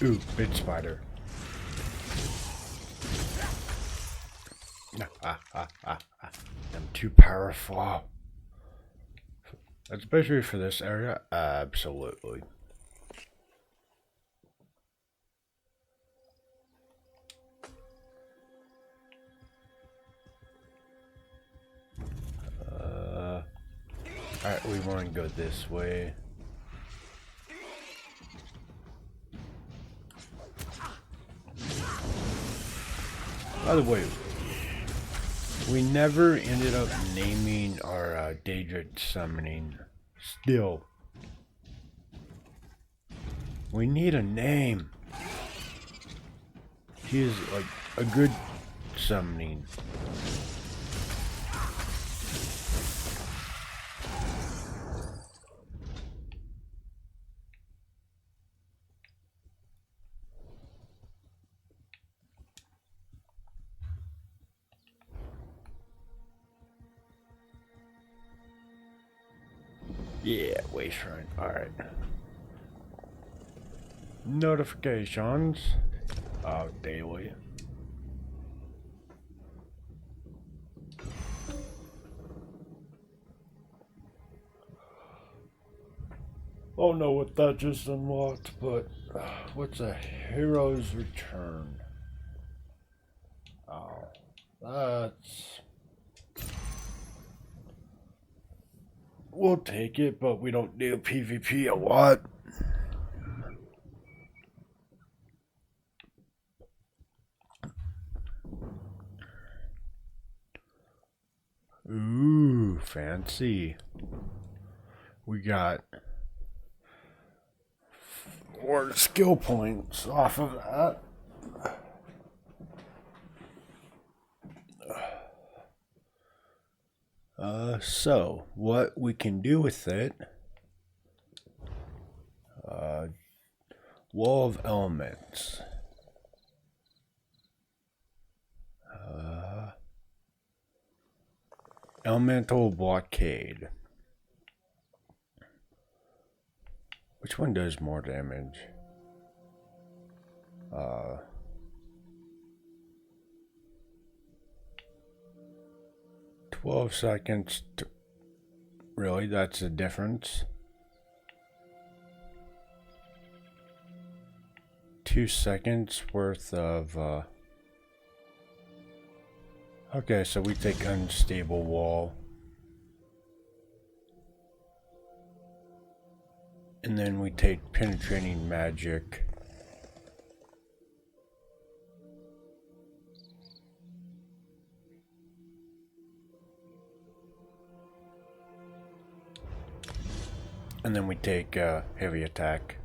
Ooh, big spider. I'm too powerful. Especially for this area, absolutely. Alright, we want to go this way. By the way, we never ended up naming our Daedric summoning. Still, we need a name. He is like a good summoning. Yeah, way shrine. Alright. Notifications. Daily. Oh no, what that just unlocked, but what's a hero's return? Oh, that's... We'll take it, but we don't do PvP a lot. Ooh, fancy. We got 4 skill points off of that. So what we can do with it, Wall of Elements. Elemental Blockade. Which one does more damage? 12 seconds. Really, that's the difference. 2 seconds worth of. Okay, so we take Unstable Wall. And then we take Penetrating Magic. And then we take Heavy Attack.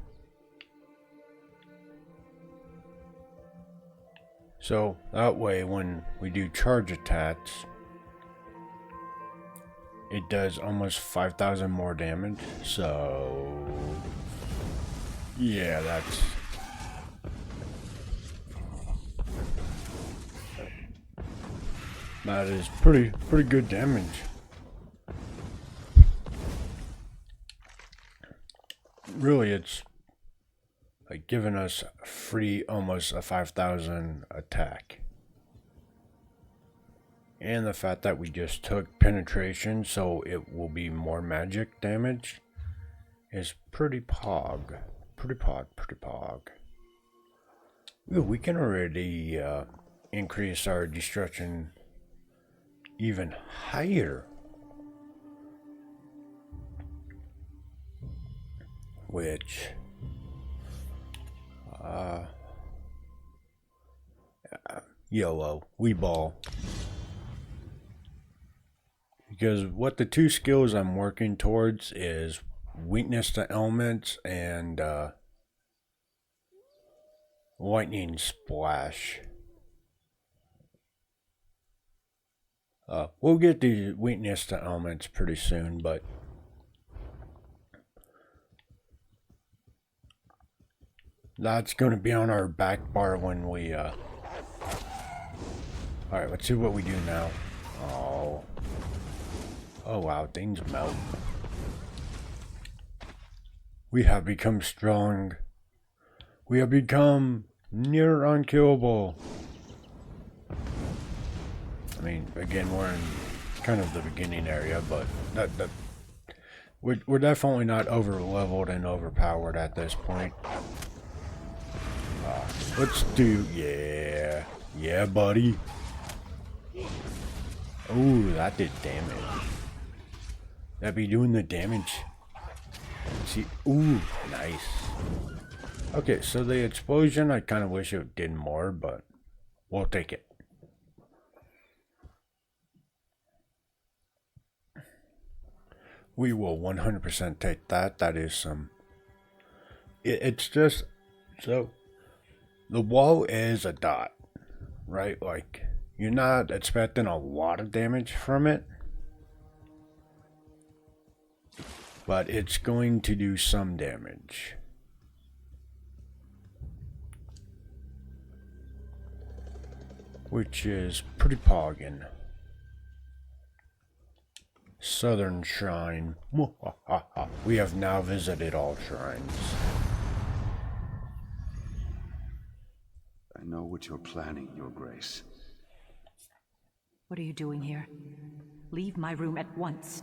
So that way when we do charge attacks, it does almost 5,000 more damage. So yeah, that is pretty good damage. Really, it's like giving us free almost a 5,000 attack. And the fact that we just took penetration, so it will be more magic damage, is pretty pog. Pretty pog. Ooh, we can already increase our destruction even higher. Which YOLO, we ball. Because what the two skills I'm working towards is weakness to elements and lightning splash. We'll get the weakness to elements pretty soon, but that's going to be on our back bar when we, Alright, let's see what we do now. Oh wow, things melt. We have become strong. We have become near unkillable. I mean, again, we're in kind of the beginning area, but we're definitely not over leveled and overpowered at this point. Let's do, yeah, buddy. Oh, that did damage. That be doing the damage. See, ooh, nice. Okay, so the explosion, I kind of wish it did more, but we'll take it. We will 100% take that. That is some. It's just so. The wall is a dot, right? Like, you're not expecting a lot of damage from it, but it's going to do some damage. Which is pretty poggin'. Southern Shrine. We have now visited all shrines. I know what you're planning, Your Grace. What are you doing here? Leave my room at once.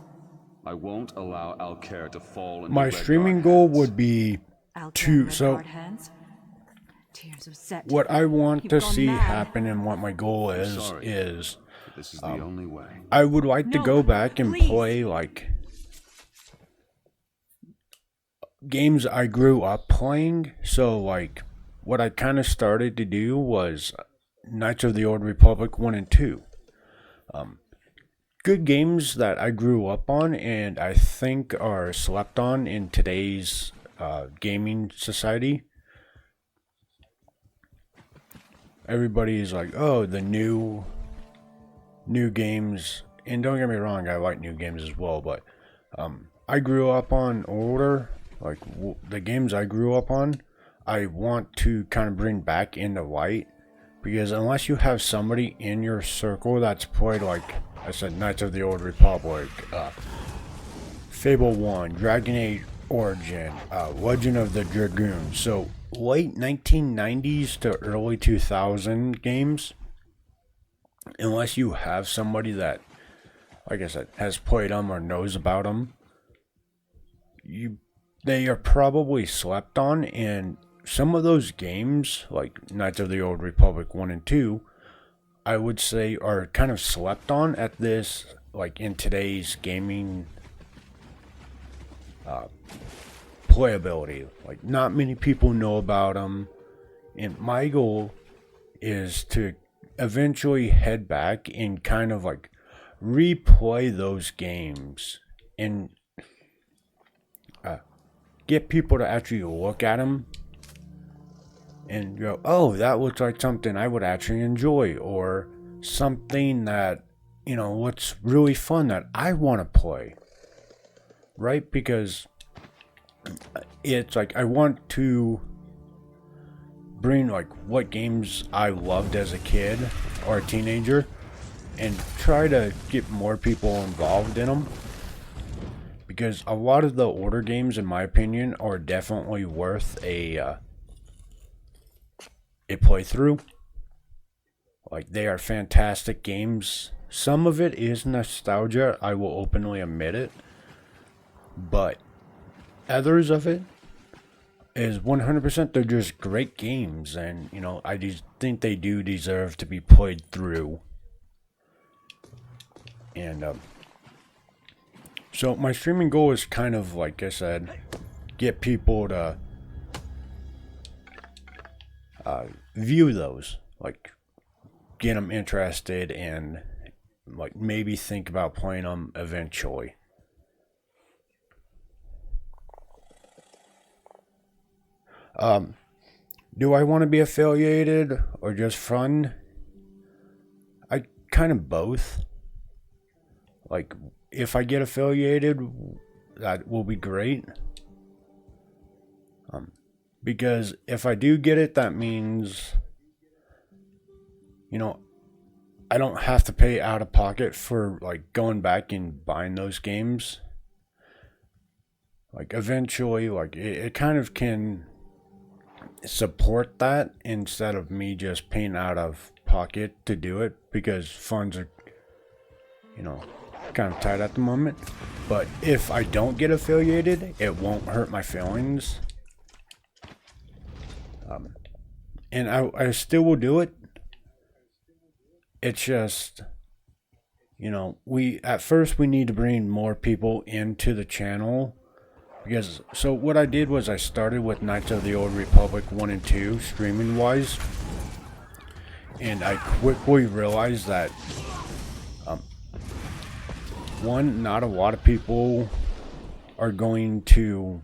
I won't allow Alcair to fall into My Red streaming Guard goal hands. would be to Tears of Set. what I want You've to gone see mad. happen and what my goal I'm is sorry, but this is the only way. I would like to No, go back and please. play like games I grew up playing. So like what I kind of started to do was Knights of the Old Republic 1 and 2. Good games that I grew up on and I think are slept on in today's gaming society. Everybody is like, oh, the new games and don't get me wrong, I like new games as well, but I grew up on older, like the games I grew up on, I want to kind of bring back into light, because unless you have somebody in your circle that's played, like I said, Knights of the Old Republic, Fable 1, Dragon Age Origin, Legend of the Dragoon, so late 1990s to early 2000 games, unless you have somebody that, like I said, has played them or knows about them, they are probably slept on. And some of those games, like Knights of the Old Republic 1 and 2, I would say are kind of slept on at this, like in today's gaming playability. Like, not many people know about them, and my goal is to eventually head back and kind of like replay those games and get people to actually look at them and go, oh, that looks like something I would actually enjoy, or something that, you know, what's really fun that I want to play, right? Because it's like I want to bring like what games I loved as a kid or a teenager and try to get more people involved in them, because a lot of the older games, in my opinion, are definitely worth a playthrough. Like, they are fantastic games. Some of it is nostalgia, I will openly admit it, but others of it is 100%, they're just great games, and you know, I just think they do deserve to be played through. And so my streaming goal is kind of, like I said, get people to view those, like get them interested, and like maybe think about playing them eventually. Do I want to be affiliated or just fun? I kind of both. Like, if I get affiliated, that will be great. Because if I do get it, that means, you know, I don't have to pay out of pocket for like going back and buying those games. Like, eventually, like it kind of can support that instead of me just paying out of pocket to do it, because funds are, you know, kind of tight at the moment. But if I don't get affiliated, it won't hurt my feelings. And I still will do it. It's just, you know, at first we need to bring more people into the channel. Because, so what I did was I started with Knights of the Old Republic 1 and 2, streaming wise. And I quickly realized that, one, not a lot of people are going to,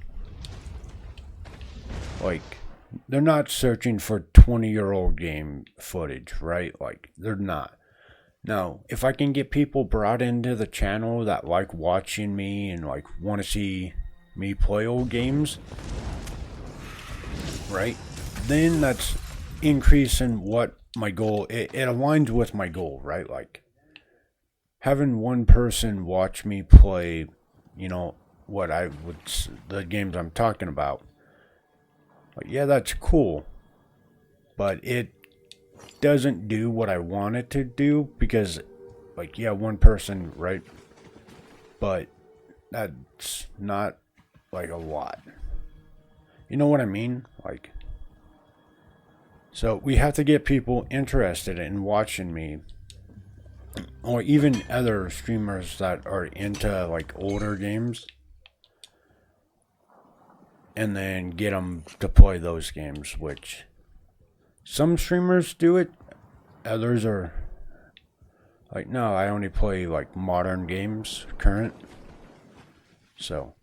like, they're not searching for 20-year-old game footage, right? Like, they're not. Now, if I can get people brought into the channel that like watching me and like want to see me play old games, right? Then that's increasing what my goal, it aligns with my goal, right? Like, having one person watch me play, you know, the games I'm talking about. Like, yeah, that's cool, but it doesn't do what I want it to do, because, like, yeah, one person, right? But that's not, like, a lot. You know what I mean? Like, so we have to get people interested in watching me, or even other streamers that are into, like, older games, and then get them to play those games, which some streamers do it, others are like, no, I only play like modern games, current. So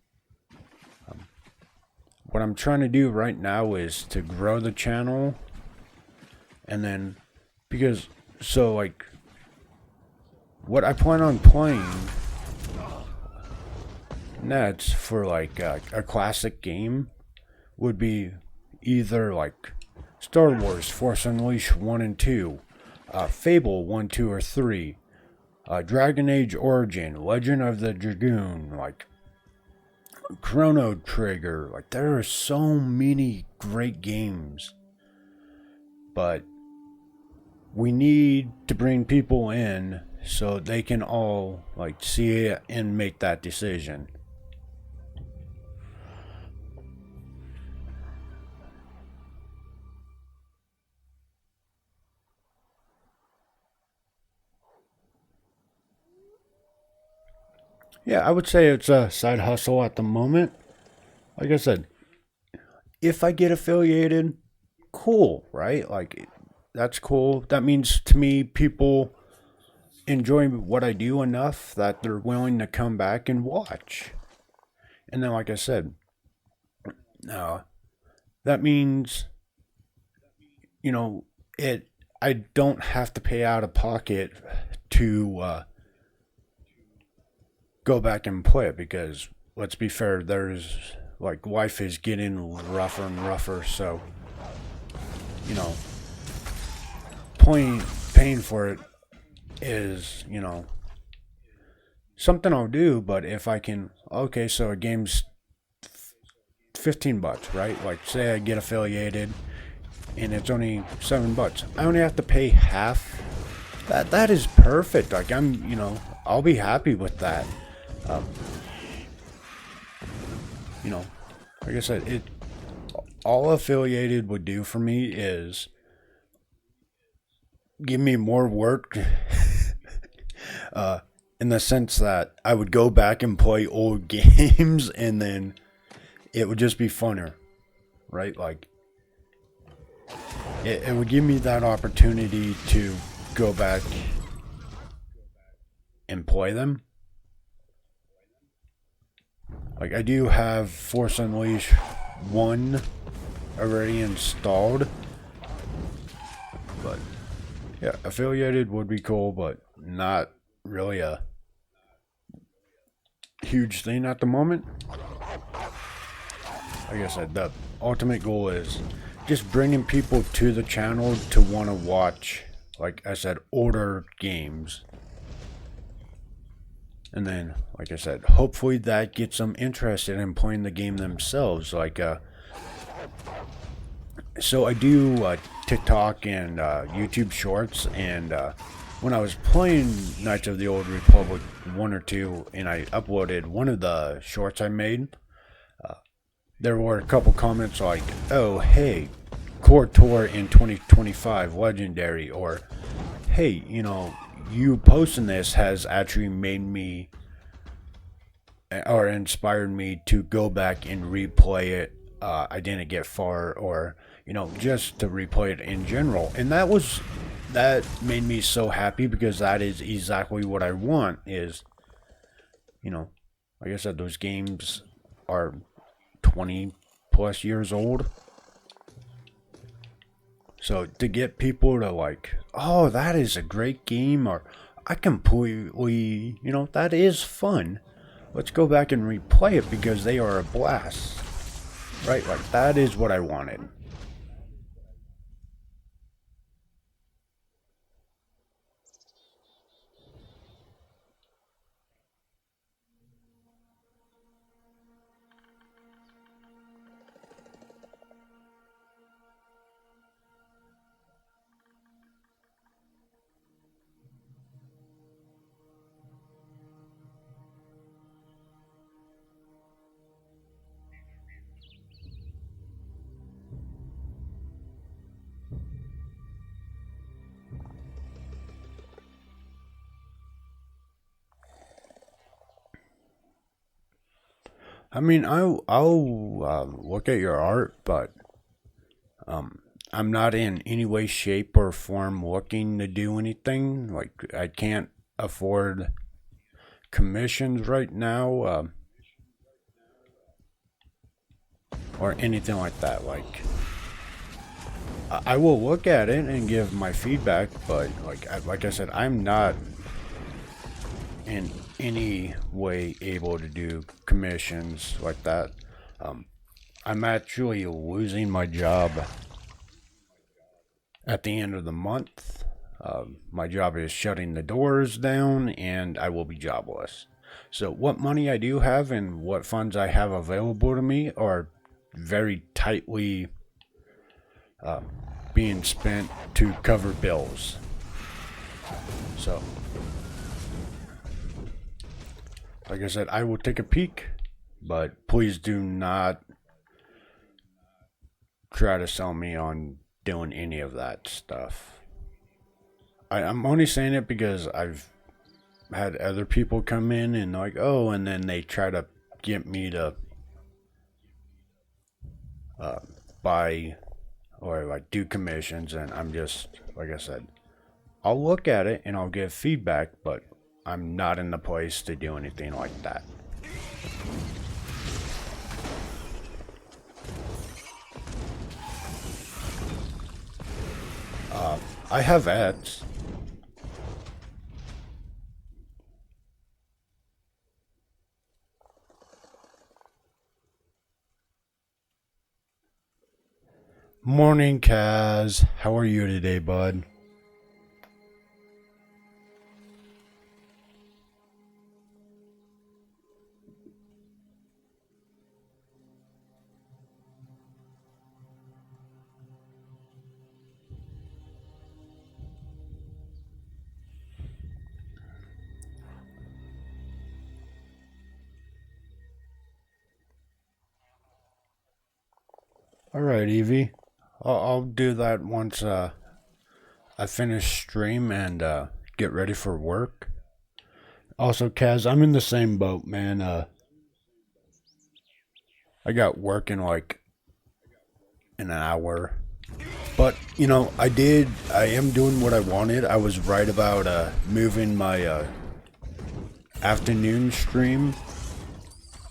what I'm trying to do right now is to grow the channel, and then, because, so like, what I plan on playing next for like a classic game would be either like Star Wars Force Unleashed 1 and 2, Fable 1, 2, or 3, Dragon Age Origin, Legend of the Dragoon, like Chrono Trigger. Like, there are so many great games, but we need to bring people in so they can all like see it and make that decision. Yeah, I would say it's a side hustle at the moment. Like I said, if I get affiliated, cool, right? Like, that's cool. That means to me, people enjoy what I do enough that they're willing to come back and watch. And then, like I said, that means, I don't have to pay out of pocket to go back and play it, because let's be fair, there's like life is getting rougher and rougher, so paying for it is something I'll do. But if I can, okay, so a game's $15, right? Like, say I get affiliated and it's only $7, I only have to pay half. That is perfect. Like, I'll be happy with that. Like I said, all affiliated would do for me is give me more work, in the sense that I would go back and play old games, and then it would just be funner, right? Like, it would give me that opportunity to go back and play them. Like, I do have Force Unleashed 1 already installed. But, yeah, affiliated would be cool, but not really a huge thing at the moment. Like I said, the ultimate goal is just bringing people to the channel to want to watch, like I said, older games. And then, like I said, hopefully that gets them interested in playing the game themselves. Like, so I do TikTok and YouTube Shorts, and when I was playing Knights of the Old Republic 1 or 2, and I uploaded one of the shorts I made, there were a couple comments like, oh, hey, Core Tour in 2025 Legendary, or hey, you posting this has actually made me, or inspired me to go back and replay it. I didn't get far, or just to replay it in general. And that made me so happy, because that is exactly what I want. Is, like I said, those games are 20 plus years old. So to get people to like, oh, that is a great game, or I completely, that is fun. Let's go back and replay it because they are a blast. Right? Like, that is what I wanted. I mean, I'll look at your art, but I'm not in any way, shape, or form looking to do anything. Like, I can't afford commissions right now, or anything like that. Like, I will look at it and give my feedback, but like I said, I'm not in any way able to do commissions like that. I'm actually losing my job at the end of the month. My job is shutting the doors down and I will be jobless. So what money I do have and what funds I have available to me are very tightly being spent to cover bills. So, like I said, I will take a peek, but please do not try to sell me on doing any of that stuff. I'm only saying it because I've had other people come in and like, oh, and then they try to get me to buy or like do commissions, and I'm just, like I said, I'll look at it and I'll give feedback, but I'm not in the place to do anything like that. I have ads. Morning, Kaz. How are you today, bud? Alright, Evie. I'll do that once I finish stream and get ready for work. Also, Kaz, I'm in the same boat, man. I got work in like an hour. But, you know, I am doing what I wanted. I was right about moving my afternoon stream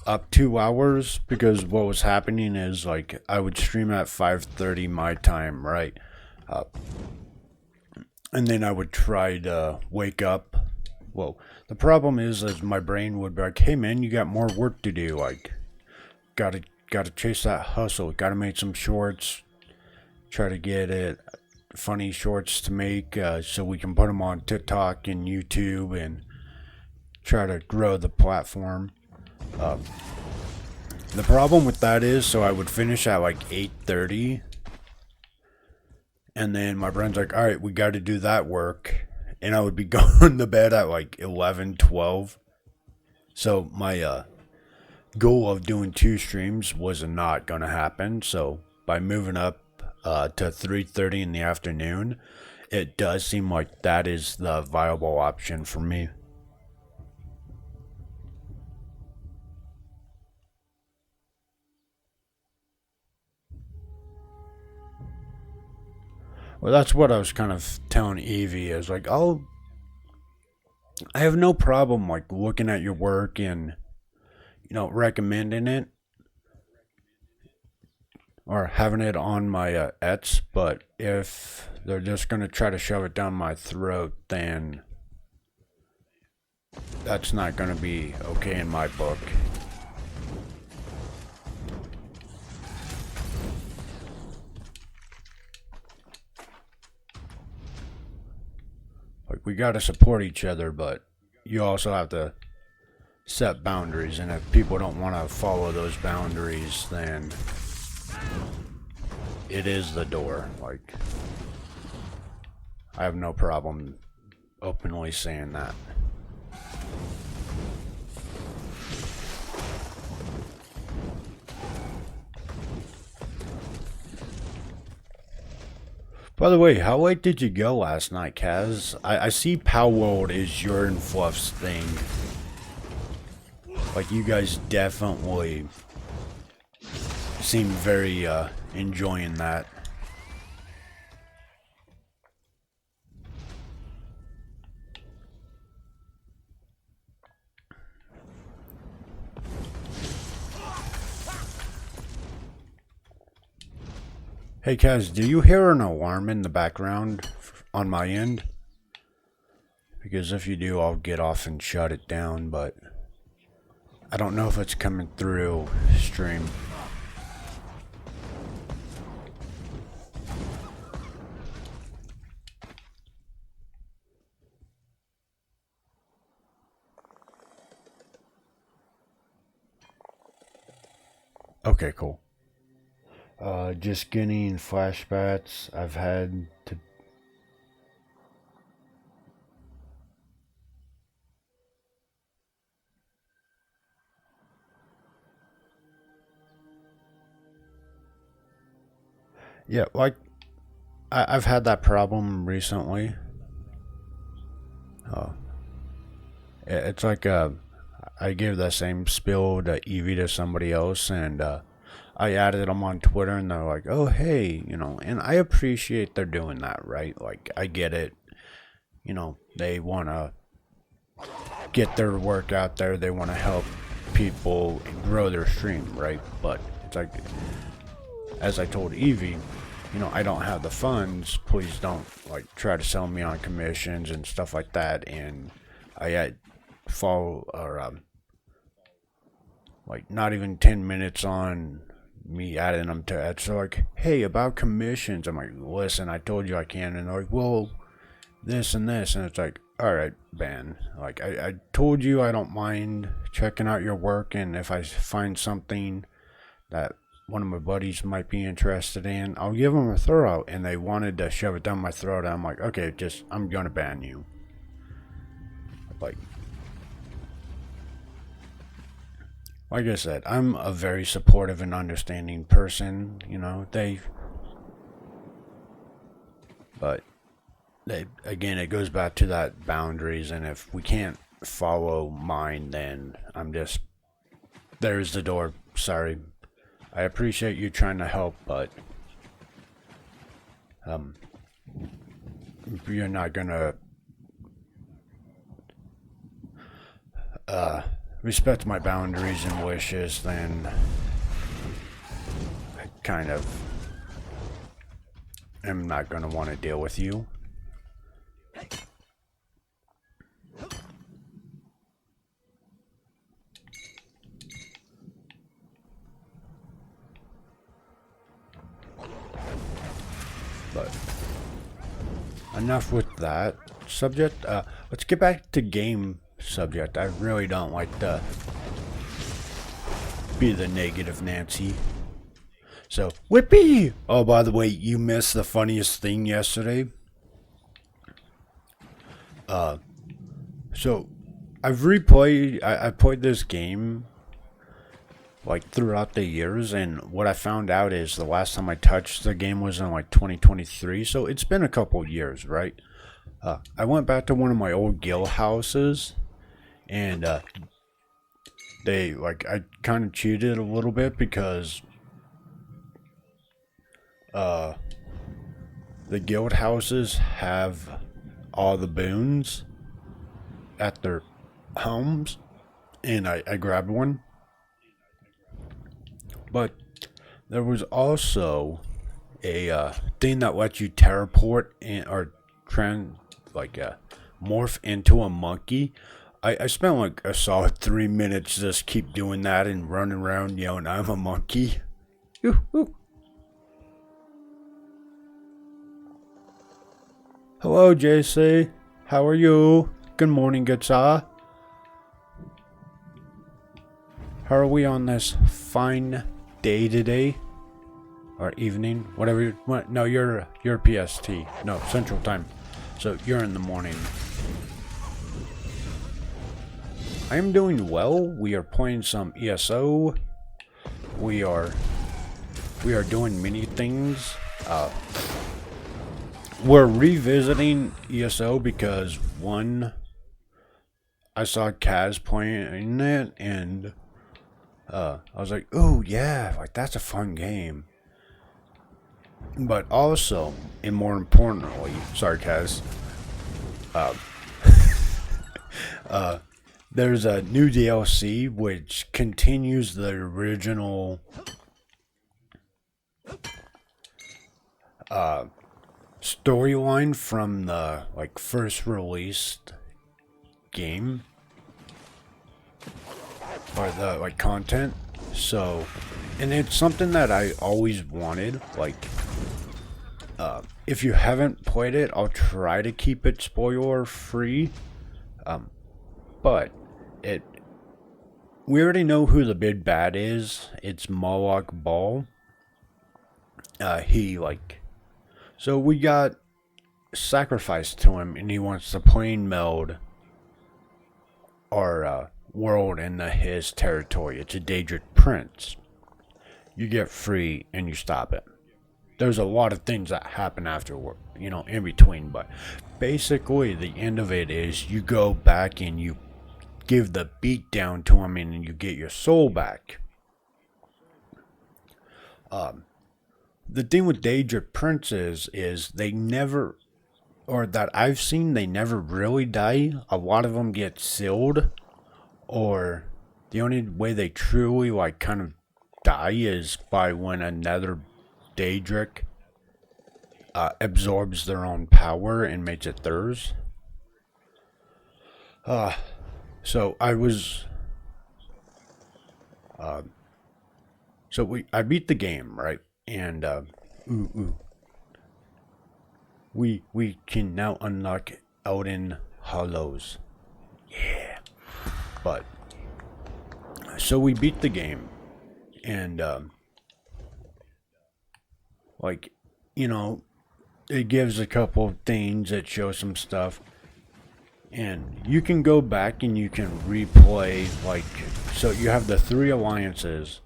up 2 hours, because what was happening is like I would stream at 5:30 my time, right? And then I would try to wake up. Well, the problem is my brain would be like, hey man, you got more work to do, like gotta chase that hustle, gotta make some shorts, try to get it funny shorts to make so we can put them on TikTok and YouTube and try to grow the platform. The problem with that is, so I would finish at like 8:30, and then my friend's like, alright, we got to do that work, and I would be going to bed at like 11, 12. So my goal of doing 2 streams was not going to happen, so by moving up to 3:30 in the afternoon, it does seem like that is the viable option for me. Well, that's what I was kind of telling Evie, is like, I have no problem like looking at your work and, you know, recommending it or having it on my Ets, but if they're just going to try to shove it down my throat, then that's not going to be okay in my book. Like, we gotta support each other, but you also have to set boundaries, and if people don't want to follow those boundaries, then it is the door. Like, I have no problem openly saying that. By the way, how late did you go last night, Kaz? I see Powwold is your and Fluff's thing. Like, you guys definitely seem very enjoying that. Hey Kaz, do you hear an alarm in the background on my end? because if you do, I'll get off and shut it down, but I don't know if it's coming through stream. Okay, cool. Just getting flashbacks. I've had to. Yeah, like, I've had that problem recently. It's like, I gave the same spill to Evie to somebody else, and I added them on Twitter, and they're like, oh, hey, you know, and I appreciate they're doing that, right? Like, I get it. You know, they want to get their work out there, they want to help people grow their stream, right? But it's like, as I told Evie, you know, I don't have the funds. Please don't, like, try to sell me on commissions and stuff like that. And I had like, not even 10 minutes on me adding them to it. So, like, hey, about commissions. I'm like, listen, I told you I can. And they're like, well, this and this. And it's like, all right, Ben. Like, I told you I don't mind checking out your work. And if I find something that one of my buddies might be interested in, I'll give them a throw. And they wanted to shove it down my throat. I'm like, okay, I'm going to ban you. Like I said, I'm a very supportive and understanding person, you know, but again, it goes back to that boundaries, and if we can't follow mine, then there's the door. Sorry. I appreciate you trying to help, but, if you're not gonna, respect my boundaries and wishes, then I kind of am not going to want to deal with you. But enough with that subject. Let's get back to game subject. I really don't like to be the negative Nancy. So, whippy! Oh, by the way, you missed the funniest thing yesterday. So I played this game like throughout the years, and what I found out is the last time I touched the game was in like 2023, so it's been a couple years, right? I went back to one of my old guild houses, and I kind of cheated a little bit because the guild houses have all the boons at their homes, and I grabbed one. But there was also a thing that lets you teleport or morph into a monkey. I spent like a solid 3 minutes just keep doing that and running around yelling, I'm a monkey. Yoo-hoo. Hello, JC. How are you? Good morning, good sir. How are we on this fine day today? Or evening? Whatever. No, you're PST. No, Central Time. So you're in the morning. I am doing well. We are playing some ESO. We are doing many things. We're revisiting ESO because one, I saw Kaz playing it, and I was like, oh yeah, like that's a fun game. But also, and more importantly, sorry Kaz, there's a new DLC which continues the original storyline from the first released game or the like content. So, and it's something that I always wanted. Like, if you haven't played it, I'll try to keep it spoiler free. But we already know who the big bad is. It's Moloch Ball. So we got sacrificed to him, and he wants to plane meld our world into his territory. It's a Daedric Prince. You get free and you stop it. There's a lot of things that happen afterward, you know, in between, but basically the end of it is you go back and you give the beat down to him and you get your soul back. The thing with Daedric Princes is they never, or that I've seen, they never really die. A lot of them get sealed, or the only way they truly like kind of die is by when another Daedric absorbs their own power and makes it theirs. So I was, I beat the game, right? And we can now unlock Elden Hollows. Yeah. But so we beat the game, and like, you know, it gives a couple of things that show some stuff, and you can go back and you can replay, like, so you have the 3 alliances,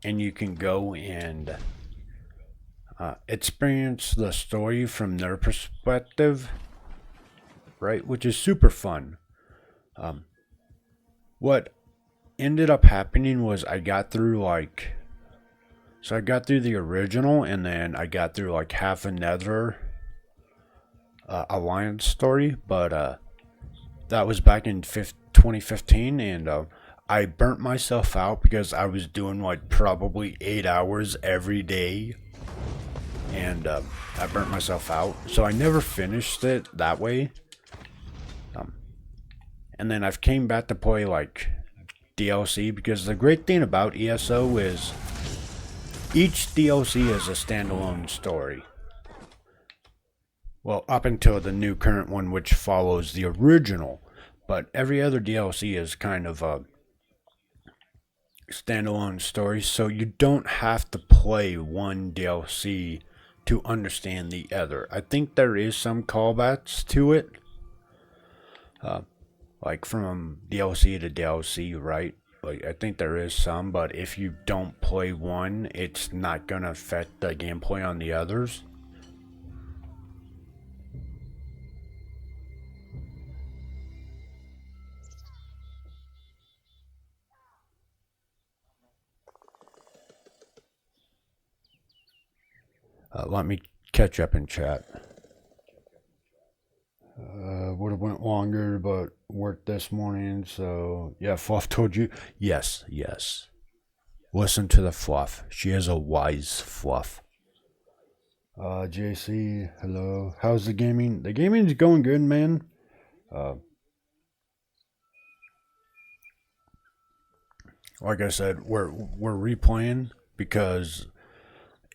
and you can go and experience the story from their perspective, right? Which is super fun. What ended up happening was I got through I got through the original, and then I got through like half another alliance story, but that was back in 2015, and I burnt myself out because I was doing like probably 8 hours every day, and I burnt myself out, so I never finished it that way. And then I've came back to play like DLC, because the great thing about ESO is each DLC is a standalone story. Well, up until the new current one, which follows the original, but every other DLC is kind of a standalone story, so you don't have to play one DLC to understand the other. I think there is some callbacks to it, like from DLC to DLC, right? Like, I think there is some, but if you don't play one, it's not gonna affect the gameplay on the others. Let me catch up in chat. Would have went longer, but worked this morning, so yeah, Fluff told you. Yes. Listen to the Fluff. She is a wise Fluff. JC, hello. How's the gaming? The gaming's going good, man. Like I said, we're replaying because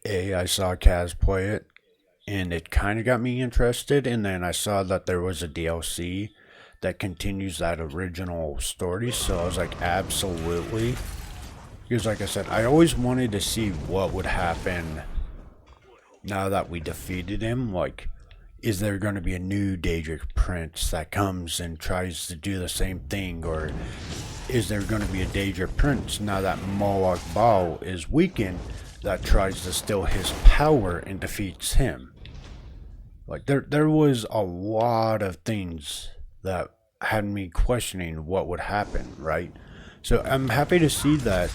I saw Kaz play it, and it kind of got me interested, and then I saw that there was a DLC that continues that original story, so I was like, absolutely. Because like I said, I always wanted to see what would happen now that we defeated him. Like, is there going to be a new Daedric Prince that comes and tries to do the same thing, or is there going to be a Daedric Prince now that Moloch Bal is weakened that tries to steal his power and defeats him? Like, there was a lot of things that had me questioning what would happen, right? So I'm happy to see that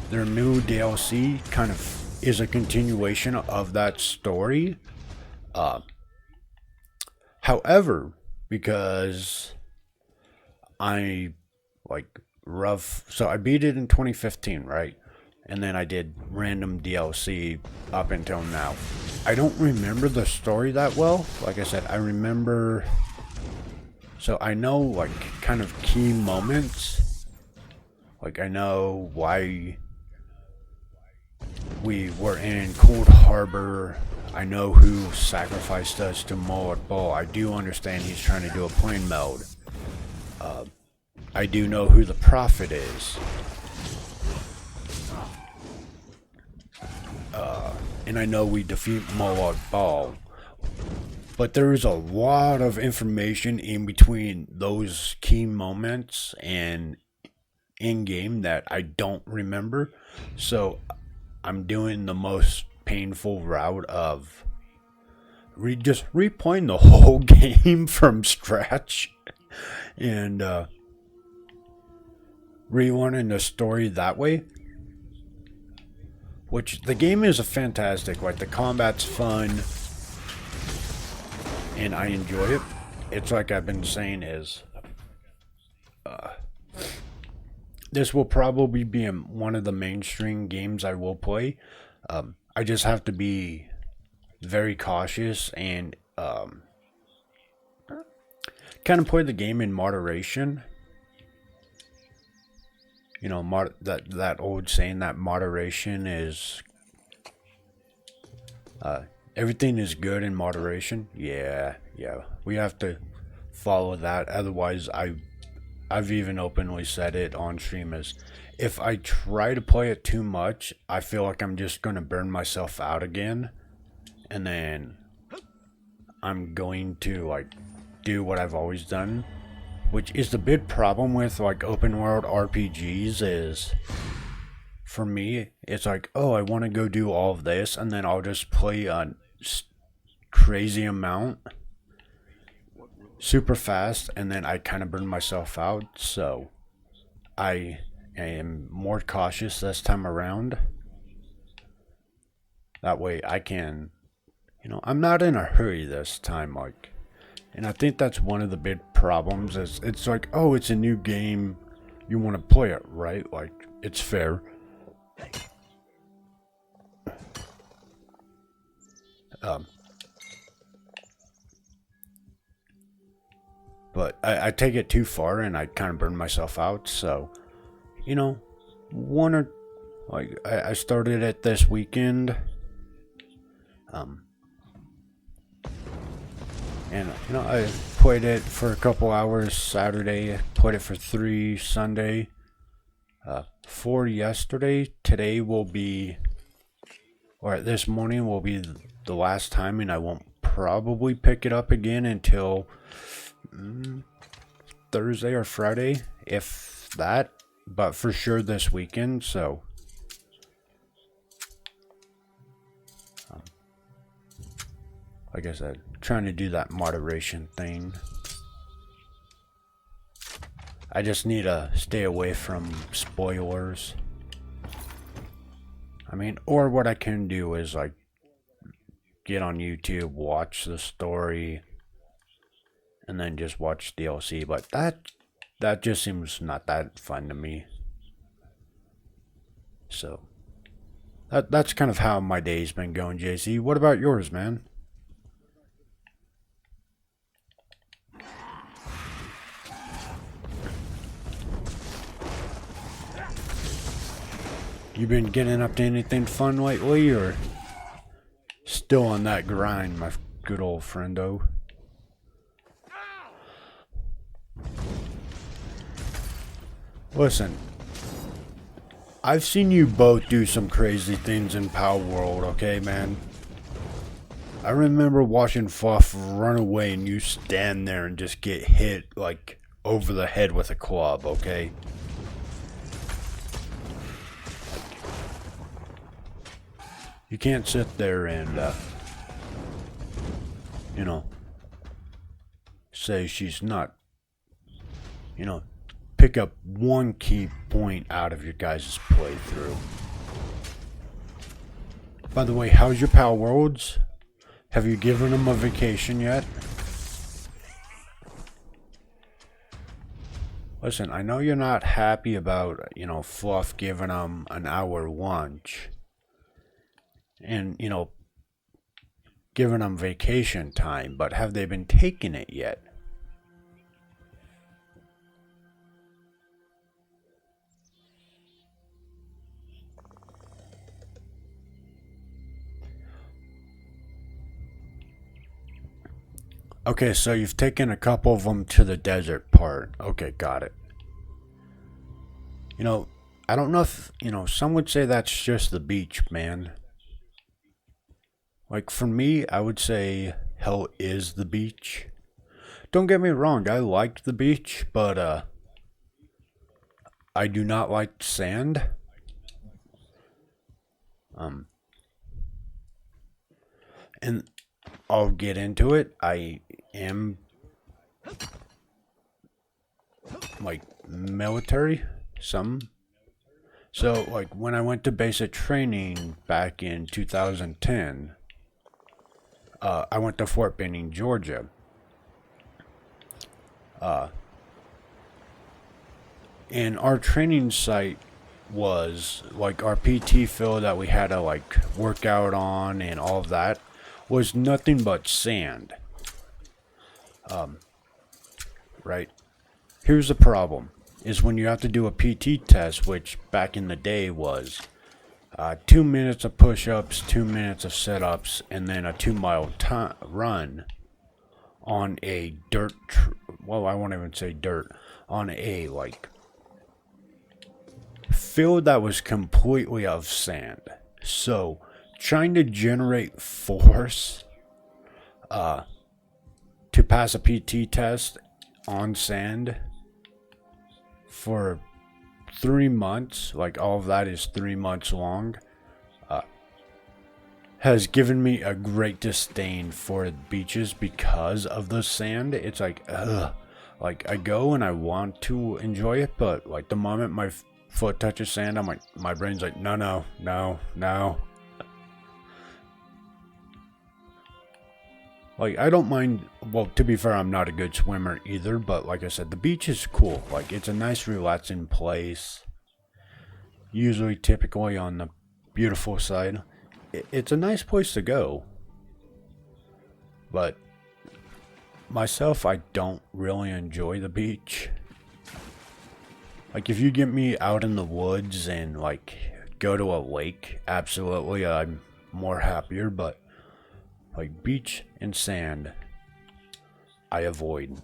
their new DLC kind of is a continuation of that story. However, because I so I beat it in 2015, right? And then I did random DLC up until now. I don't remember the story that well. Like I said, I remember So I know, like, kind of key moments. Like, I know why we were in Cold Harbor. I know who sacrificed us to Mullet Ball. I do understand he's trying to do a plane meld. I do know who the Prophet is. And I know we defeat Mullet Ball. But there is a lot of information in between those key moments and in-game that I don't remember. So I'm doing the most painful route of just replaying the whole game from scratch and relearning the story that way. Which the game is a fantastic. Like, the combat's fun and I enjoy it. It's like I've been saying is this will probably be one of the mainstream games I will play. I just have to be very cautious and kind of play the game in moderation. You know, that old saying that moderation is everything is good in moderation. Yeah. We have to follow that. Otherwise, I've even openly said it on stream as if I try to play it too much, I feel like I'm just going to burn myself out again. And then I'm going to, like, do what I've always done. Which is the big problem with, like, open world RPGs is, for me, it's like, oh, I want to go do all of this, and then I'll just play a crazy amount super fast, and then I kind of burn myself out. So I am more cautious this time around. That way I can, you know, I'm not in a hurry this time, like. And I think that's one of the big problems is it's like, oh, it's a new game. You want to play it, right? Like, it's fair. But I take it too far and I kind of burn myself out. So, you know, I started it this weekend. And, you know, I played it for a couple hours Saturday, played it for 3 Sunday, 4 yesterday. Today will be, or this morning will be the last time, and I won't probably pick it up again until Thursday or Friday, if that, but for sure this weekend, so. Like I said, trying to do that moderation thing. I just need to stay away from spoilers. I mean, or what I can do is, like, get on YouTube, watch the story, and then just watch DLC. But that just seems not that fun to me. So, that's kind of how my day's been going, JC. What about yours, man? You been getting up to anything fun lately, or still on that grind, my good old friendo? Listen, I've seen you both do some crazy things in Power World, okay, man? I remember watching Fluff run away and you stand there and just get hit, like, over the head with a club, okay? You can't sit there and, you know, say she's not, you know, pick up one key point out of your guys' playthrough. By the way, how's your Power Worlds? Have you given them a vacation yet? Listen, I know you're not happy about, you know, Fluff giving them an hour lunch. And, you know, giving them vacation time, but have they been taking it yet? Okay, so you've taken a couple of them to the desert part. Okay, got it. You know, I don't know if, some would say that's just the beach, man. Like, for me, I would say hell is the beach. Don't get me wrong, I liked the beach, but, I do not like sand. And I'll get into it. I am, like, military, some. So, like, when I went to basic training back in 2010, I went to Fort Benning, Georgia. And our training site was, like, our PT field that we had to, like, work out on and all of that was nothing but sand. Right? Here's the problem, is when you have to do a PT test, which back in the day was 2 minutes of push-ups, 2 minutes of sit-ups, and then a 2-mile run on a well, I won't even say dirt, on a, like, field that was completely of sand. So, trying to generate force to pass a PT test on sand for 3 months, like all of that is 3 months long, has given me a great disdain for beaches because of the sand. It's like, ugh. Like, I go and I want to enjoy it, but, like, the moment my foot touches sand, I'm like, my brain's like, no, no, no, no. Like, I don't mind, well, to be fair, I'm not a good swimmer either, but like I said, the beach is cool. Like, it's a nice, relaxing place. Usually, typically on the beautiful side. It's a nice place to go. But myself, I don't really enjoy the beach. Like, if you get me out in the woods and, like, go to a lake, absolutely, I'm more happier, but, like, beach and sand, I avoid.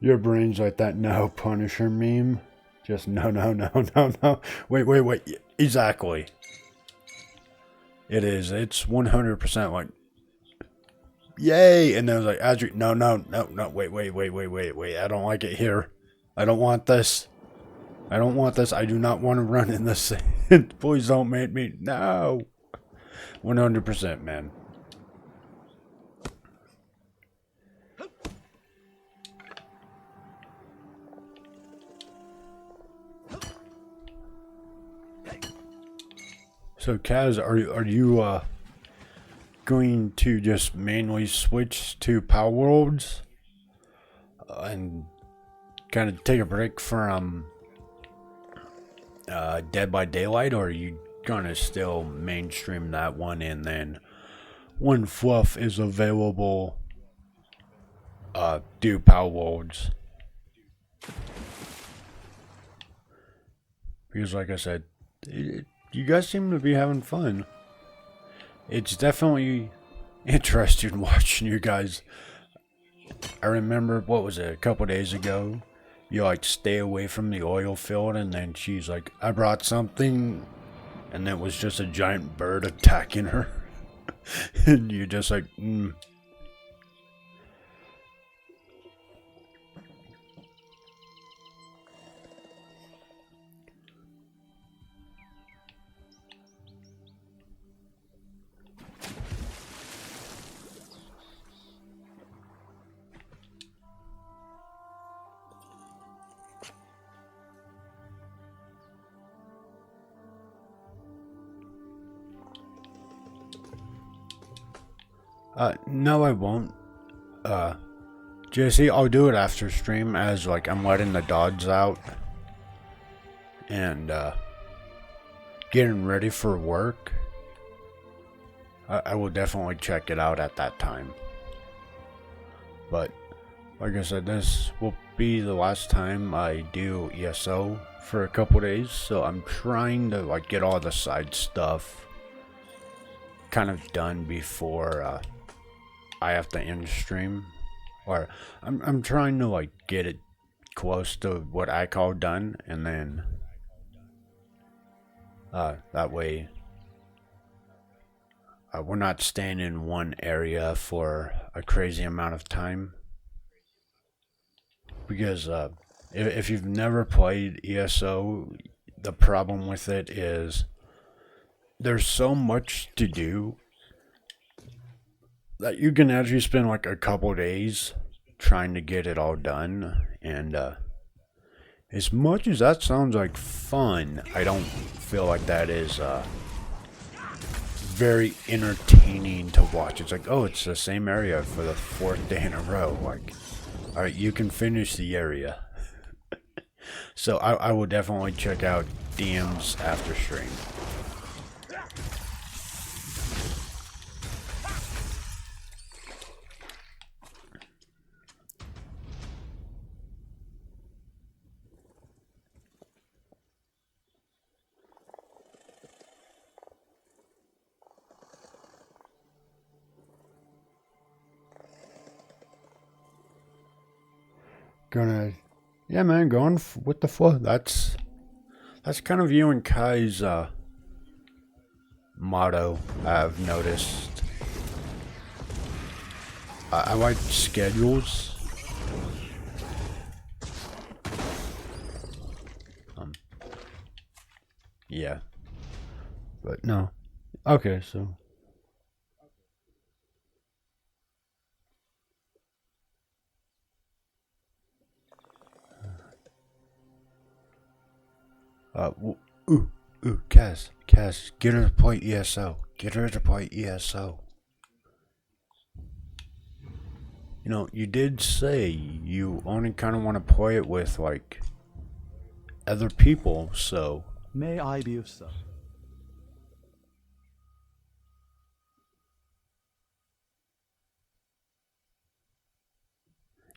Your brain's like that no Punisher meme. Just no, no, no, no, no. Wait. Exactly. It is. It's 100% like, yay! And then I was like, Adri, no. Wait. I don't like it here. I don't want this. I do not want to run in the sand. Please don't make me. No. 100%, man. So, Kaz, are you going to just mainly switch to Power Worlds and kind of take a break from Dead by Daylight, or are you gonna still mainstream that one, and then when fluff is available, do Power Worlds? Because, like I said, you guys seem to be having fun. It's definitely interesting watching you guys. I remember, what was it, a couple days ago? You, like, stay away from the oil field, and then she's like, I brought something, and it was just a giant bird attacking her. And you're just like, no, I won't. Jesse, I'll do it after stream as, like, I'm letting the dogs out and getting ready for work. I will definitely check it out at that time. But like I said, this will be the last time I do ESO for a couple days, so I'm trying to like get all the side stuff kind of done before I have to end stream. Or I'm trying to like get it close to what I call done, and then that way we're not staying in one area for a crazy amount of time. Because if you've never played ESO, the problem with it is there's so much to do that you can actually spend like a couple days trying to get it all done. And as much as that sounds like fun, I don't feel like that is very entertaining to watch. It's like, oh, it's the same area for the 4th day in a row. Like, alright, you can finish the area. So I will definitely check out DM's after stream. Yeah, man, going with the flow. That's kind of you and Kai's motto, I've noticed. I like schedules. Yeah, but no. Okay, so. Cass, get her to play ESO. Get her to play ESO. You know, you did say you only kind of want to play it with, like, other people, so... May I be of service?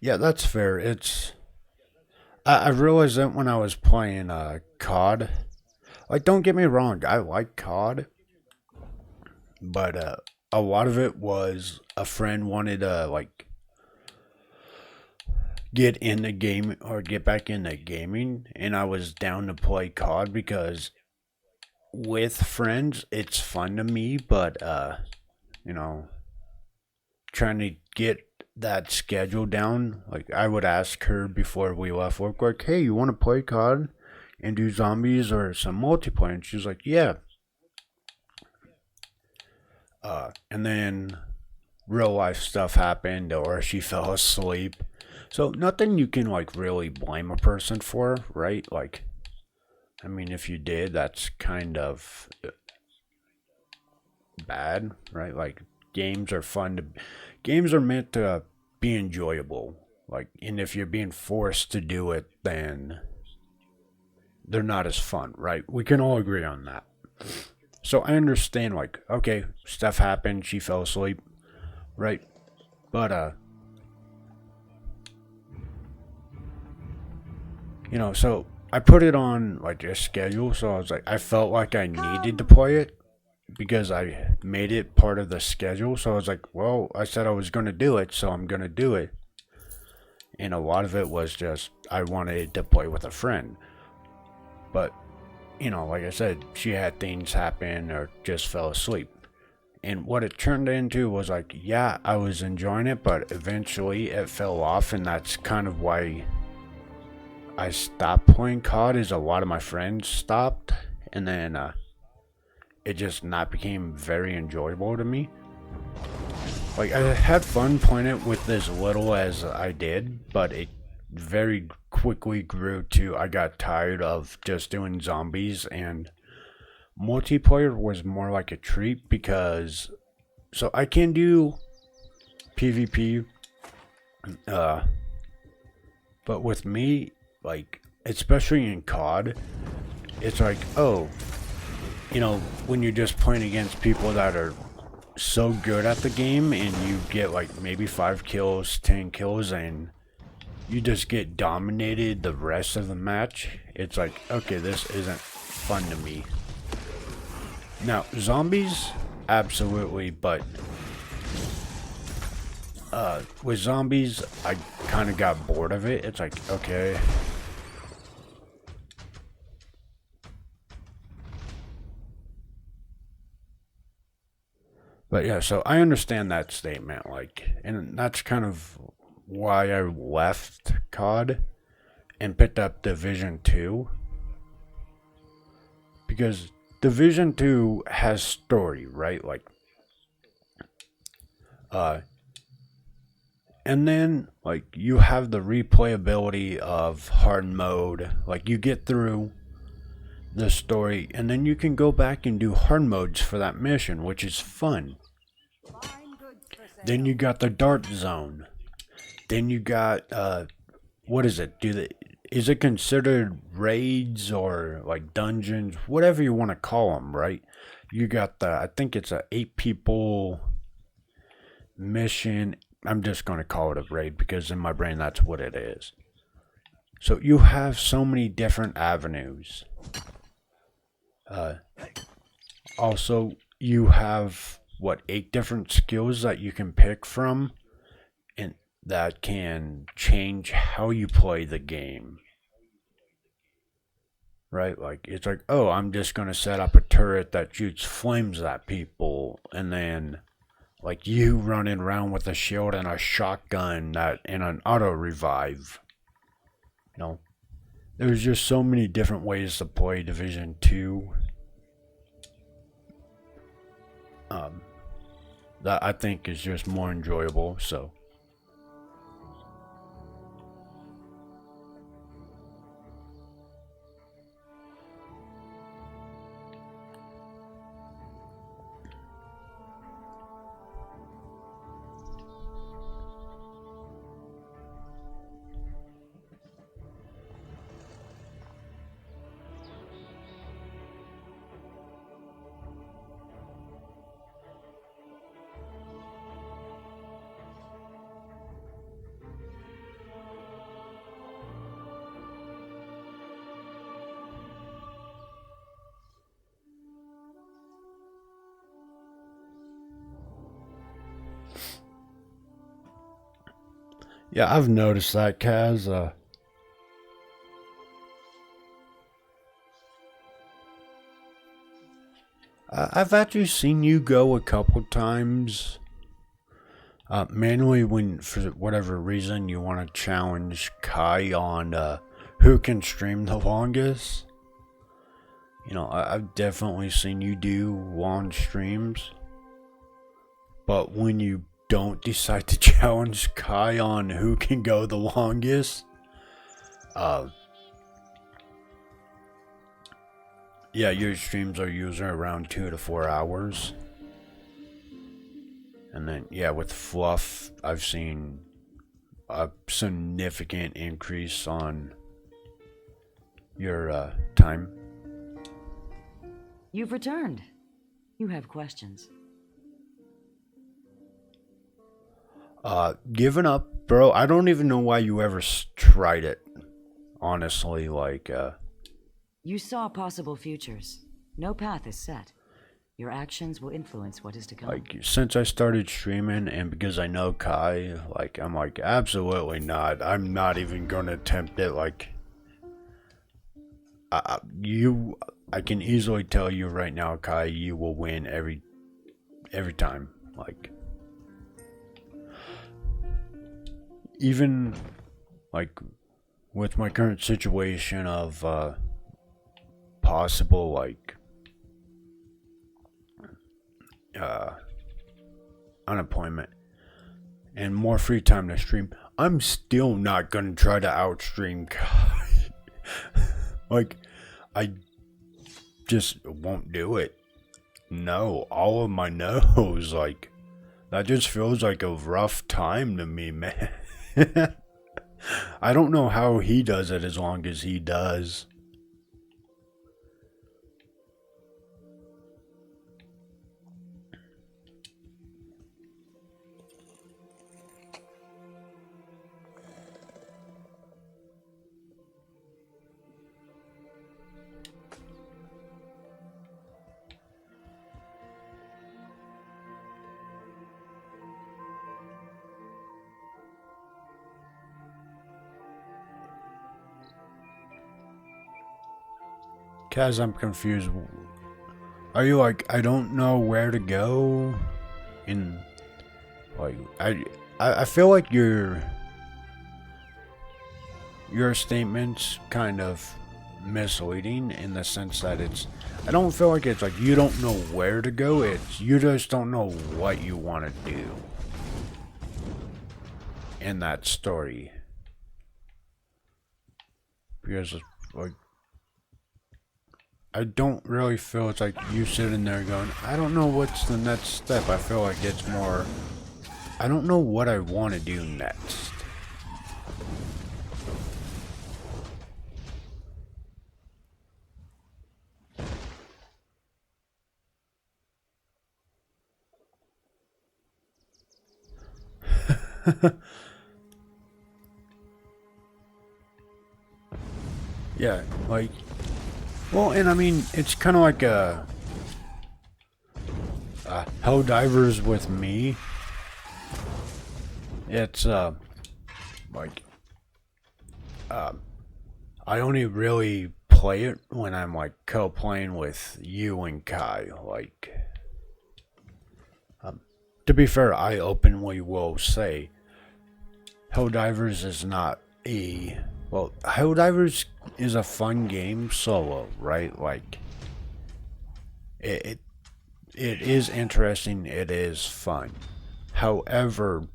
Yeah, that's fair. It's... I realized that when I was playing COD. Like, don't get me wrong, I like COD. But a lot of it was a friend wanted to, like, get in the game or get back into gaming. And I was down to play COD because with friends, it's fun to me. But, you know, trying to get that schedule down. Like, I would ask her before we left work, like, hey, you want to play COD and do zombies or some multiplayer? And she's like, yeah. And then real life stuff happened, or she fell asleep. So nothing you can like really blame a person for, right? Like, I mean, if you did, that's kind of bad, right? Like, games are fun to... Games are meant to be enjoyable. Like, and if you're being forced to do it, then they're not as fun, right? We can all agree on that. So I understand, like, okay, stuff happened, she fell asleep, right? But, you know, so I put it on, like, a schedule, so I was like, I felt like I needed to play it because I made it part of the schedule. So I was like, well, I said I was going to do it, so I'm going to do it. And a lot of it was just, I wanted to play with a friend. But, you know, like I said, she had things happen or just fell asleep. And what it turned into was like, yeah, I was enjoying it, but eventually it fell off. And that's kind of why I stopped playing COD, is a lot of my friends stopped. And then it just not became very enjoyable to me. Like, I had fun playing it with as little as I did, but it very quickly grew to, I got tired of just doing zombies, and multiplayer was more like a treat because, so I can do PvP, but with me, like, especially in COD, it's like, oh, you know, when you're just playing against people that are so good at the game and you get like maybe 5 kills, 10 kills, and you just get dominated the rest of the match, it's like, okay, this isn't fun to me. Now, zombies, absolutely, but with zombies, I kind of got bored of it. It's like, okay. But yeah, so I understand that statement, like, and that's kind of why I left COD and picked up Division 2. Because Division 2 has story, right? Like, and then, like, you have the replayability of hard mode. Like, you get through the story, and then you can go back and do hard modes for that mission, which is fun. Then you got the Dark Zone. Then you got, what is it? Is it considered raids or, like, dungeons? Whatever you want to call them, right? You got I think it's a 8 people mission. I'm just going to call it a raid because in my brain that's what it is. So you have so many different avenues. Also, you have, 8 different skills that you can pick from, and that can change how you play the game. Right? Like, it's like, oh, I'm just going to set up a turret that shoots flames at people, and then, like, you running around with a shield and a shotgun and an auto revive. You know, there's just so many different ways to play Division 2. That I think is just more enjoyable, so. Yeah, I've noticed that, Kaz. I've actually seen you go a couple times. Manually, when for whatever reason you want to challenge Kai on who can stream the longest. You know, I've definitely seen you do long streams. But when you don't decide to challenge Kai on who can go the longest, yeah, your streams are usually around 2 to 4 hours. And then, yeah, with Fluff, I've seen a significant increase on your time. You've returned. You have questions. Giving up, bro. I don't even know why you ever tried it. Honestly, like, You saw possible futures. No path is set. Your actions will influence what is to come. Like, since I started streaming and because I know Kai, like, I'm like, absolutely not. I'm not even going to attempt it. Like, I can easily tell you right now, Kai, you will win every time. Like, even, like, with my current situation of, possible, like, unemployment and more free time to stream, I'm still not gonna try to outstream Kai. Like, I just won't do it. No, all of my no's. Like, that just feels like a rough time to me, man. I don't know how he does it as long as he does. Kaz, I'm confused. Are you like, I don't know where to go? In, like, I feel like your statement's kind of misleading in the sense that I don't feel like it's like you don't know where to go, it's you just don't know what you want to do in that story. Because, like, I don't really feel it's like you sitting there going, I don't know what's the next step. I feel like it's more, I don't know what I want to do next. Yeah, like, well, and I mean, it's kind of like Hell Divers with me. It's like I only really play it when I'm like co-playing with you and Kai. Like, to be fair, I openly will say Helldivers is not a, well, Helldivers is a fun game solo, right? Like, it is interesting, it is fun. However,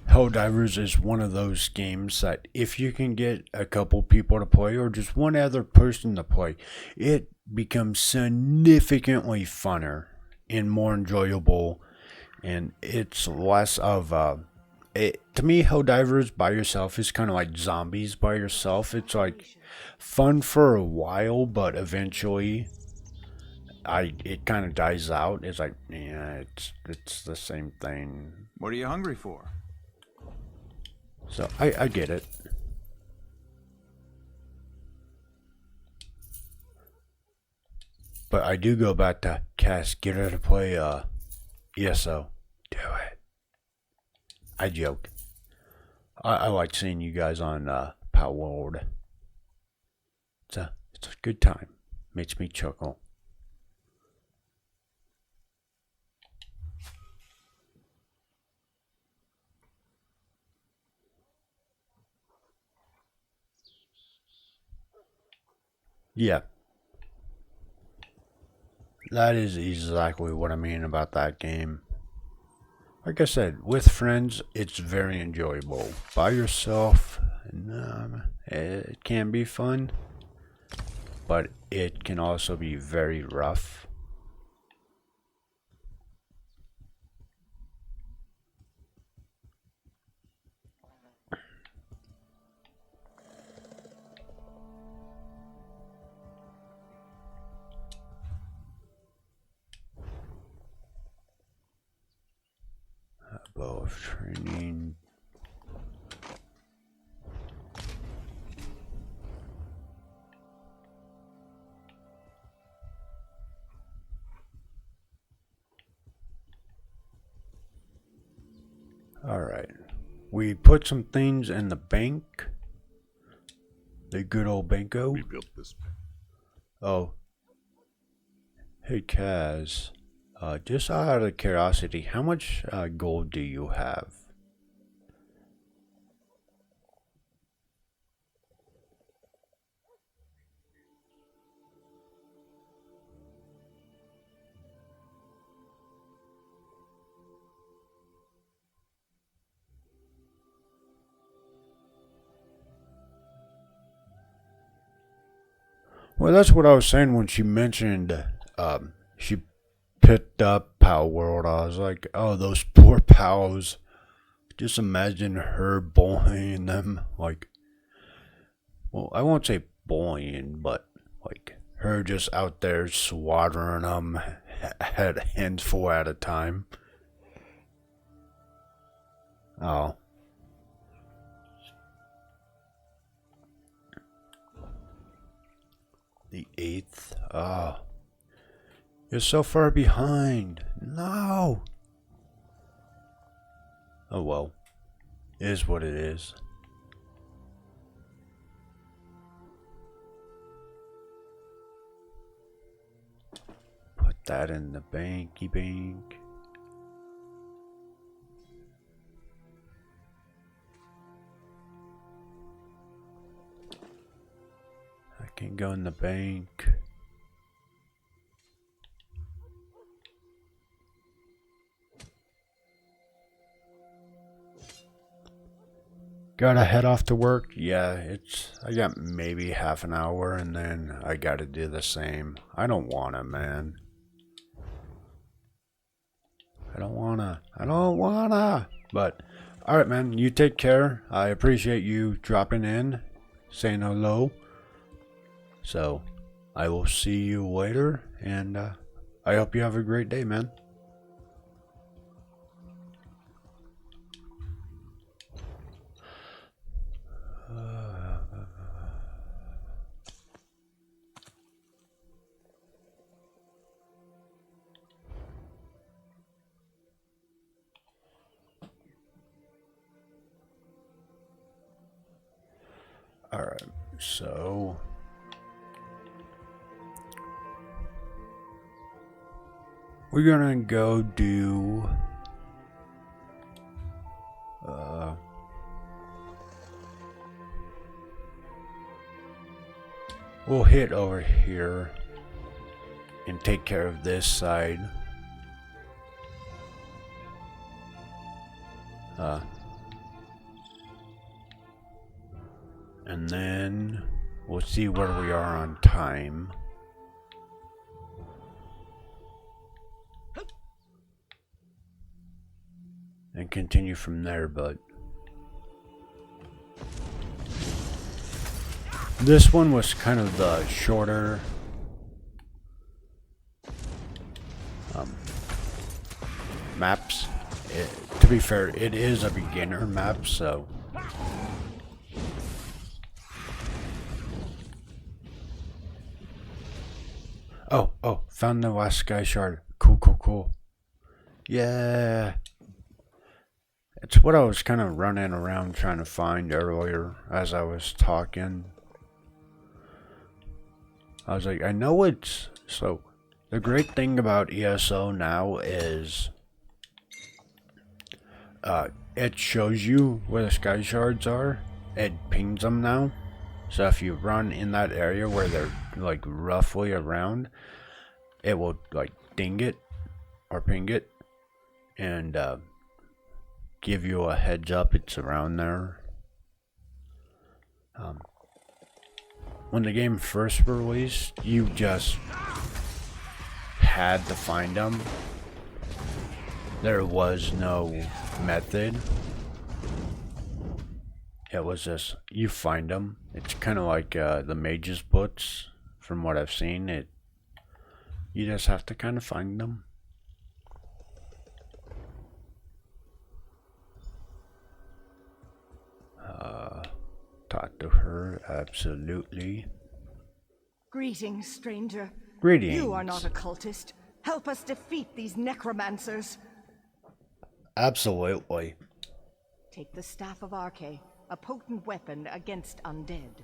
Helldivers is one of those games that if you can get a couple people to play or just one other person to play, it becomes significantly funner and more enjoyable, and it's less of to me, Helldivers by yourself is kind of like zombies by yourself. It's like fun for a while, but eventually it kind of dies out. It's like, yeah, it's the same thing. What are you hungry for? So I get it. But I do go back to Cass, get her to play ESO. Do it. I joke. I like seeing you guys on Power World. It's a good time. Makes me chuckle. Yeah. That is exactly what I mean about that game. Like I said, with friends, it's very enjoyable. By yourself, it can be fun, but it can also be very rough. Bow of training. Alright. We put some things in the bank. The good old banko. We built this. Oh. Hey, Kaz. Just out of curiosity, how much gold do you have? Well, that's what I was saying when she mentioned she picked up Power World. I was like, oh, those poor pals. Just imagine her bullying them. Like, well, I won't say bullying, but like her just out there slaughtering them at a handful at a time. Oh. The 8th. Oh. You're so far behind. No. Oh well. It is what it is. that in the banky bank. I can go in the bank. Gotta head off to work. Yeah, I got maybe half an hour and then I gotta do the same. I don't wanna, man. I don't wanna. But, alright, man, you take care. I appreciate you dropping in, saying hello. So, I will see you later, and I hope you have a great day, man. Alright, so we're gonna go do we'll hit over here and take care of this side. And then we'll see where we are on time. And continue from there, but this one was kind of the shorter maps. To be fair, it is a beginner map, so oh, found the last sky shard. Cool. Yeah. It's what I was kind of running around trying to find earlier as I was talking. I was like, I know it's... So, the great thing about ESO now is... it shows you where the sky shards are. It pings them now. So if you run in that area where they're like roughly around, it will like ding it or ping it and give you a heads up it's around there. When the game first released, you just had to find them. There was no method. It was just, you find them. It's kind of like the mage's books, from what I've seen. You just have to kind of find them. Talk to her, absolutely. Greetings, stranger. Greetings. You are not a cultist. Help us defeat these necromancers. Absolutely. Take the Staff of Arche, a potent weapon against undead.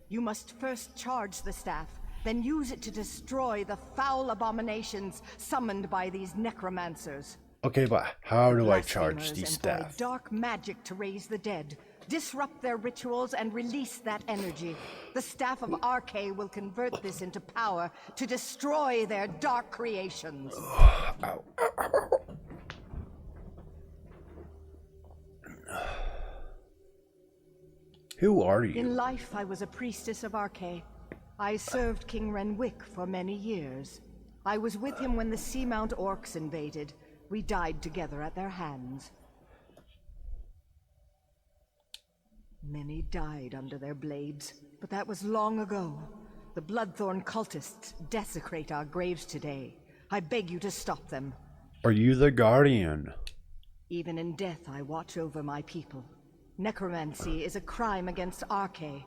You must first charge the staff, then use it to destroy the foul abominations summoned by these necromancers. Okay, but how do I charge Blasphemers these employ staff? dark magic to raise the dead, disrupt their rituals, and release that energy. The Staff of Arche will convert this into power to destroy their dark creations. Ow. Who are you? In life, I was a priestess of Arche. I served King Renwick for many years. I was with him when the Seamount Orcs invaded. We died together at their hands. Many died under their blades, but that was long ago. The Bloodthorn cultists desecrate our graves today. I beg you to stop them. Are you the Guardian? Even in death, I watch over my people. Necromancy is a crime against Arche.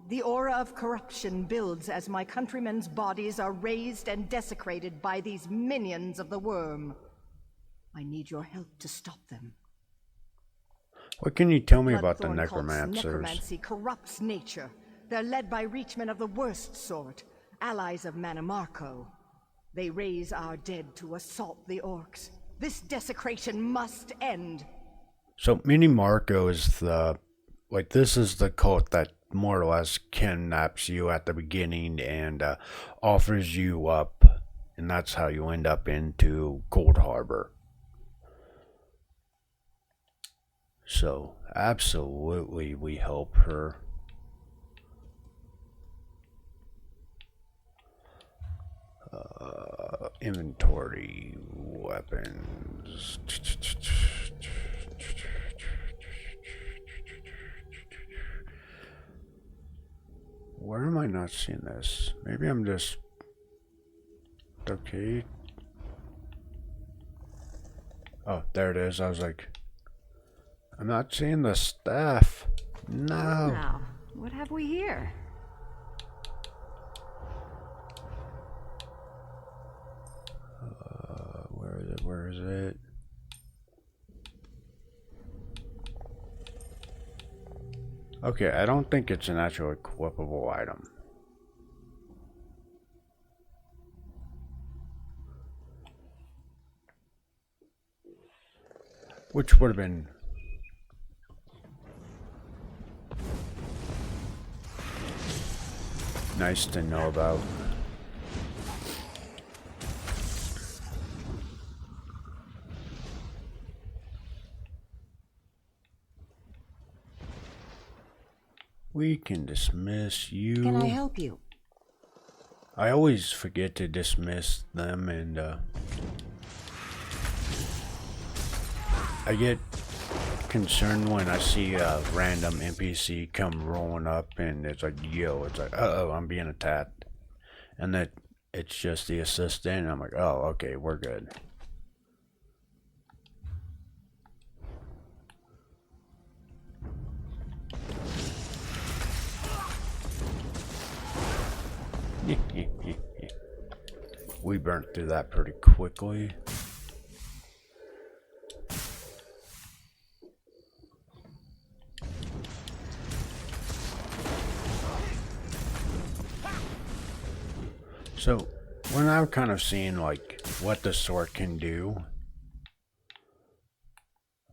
The aura of corruption builds as my countrymen's bodies are raised and desecrated by these minions of the worm. I need your help to stop them. What can you tell me about the Bloodthorn cult's necromancers? Necromancy corrupts nature. They're led by reachmen of the worst sort, allies of Manamarco. They raise our dead to assault the orcs. This desecration must end. So Mini Marco is the, like, this is the cult that more or less kidnaps you at the beginning and offers you up, and that's how you end up into Cold Harbor. So absolutely we help her. Inventory, weapons. Where am I not seeing this? Maybe I'm just... Okay. Oh, there it is. I was like, I'm not seeing the staff. No. Now, what have we here? Where is it? Where is it? Okay, I don't think it's an actual equipable item. Which would have been nice to know about. We can dismiss you. Can I help you? I always forget to dismiss them, and I get concerned when I see a random NPC come rolling up and it's like, yo, it's like, uh-oh, I'm being attacked. And that it's just the assistant, and I'm like, oh, okay, we're good. We burnt through that pretty quickly. So, we're now kind of seeing like what the sword can do.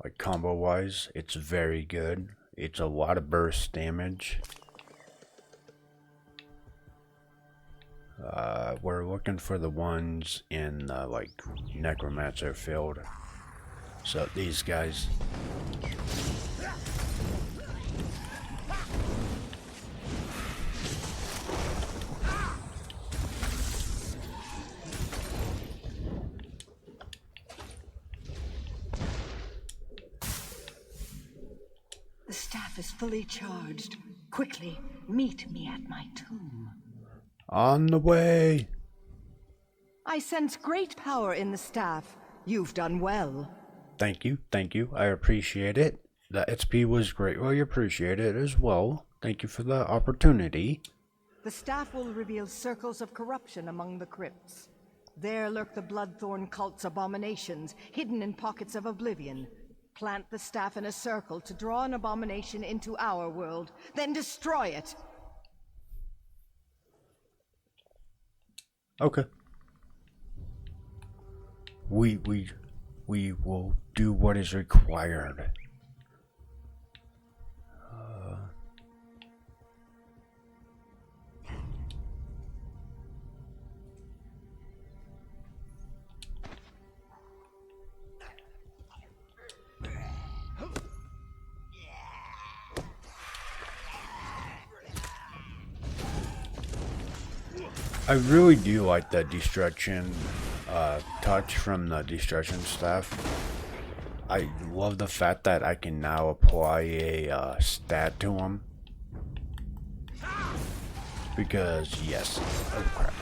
Like combo wise, it's very good. It's a lot of burst damage. We're looking for the ones in the like necromancer field. So these guys. The staff is fully charged. Quickly, meet me at my tomb. On the way. I sense great power in the staff. You've done well. Thank you, thank you. I appreciate it. The XP was great. Well, you appreciate it as well. Thank you for the opportunity. The staff will reveal circles of corruption among the crypts. There lurk the Bloodthorn cult's abominations, hidden in pockets of oblivion. Plant the staff in a circle to draw an abomination into our world, then destroy it. Okay. We will do what is required. I really do like the destruction touch from the destruction staff. I love the fact that I can now apply a stat to them. Because, yes. Oh, crap.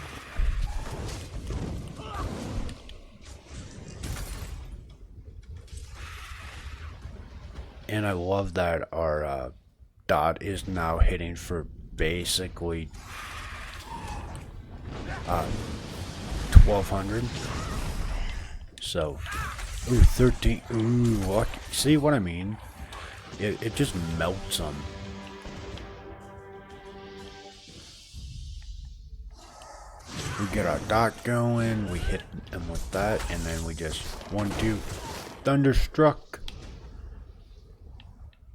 And I love that our dot is now hitting for basically 1200. So, ooh, 13. Ooh, lucky. See what I mean? It just melts them. We get our dot going, we hit them with that, and then we just 1-2 thunderstruck.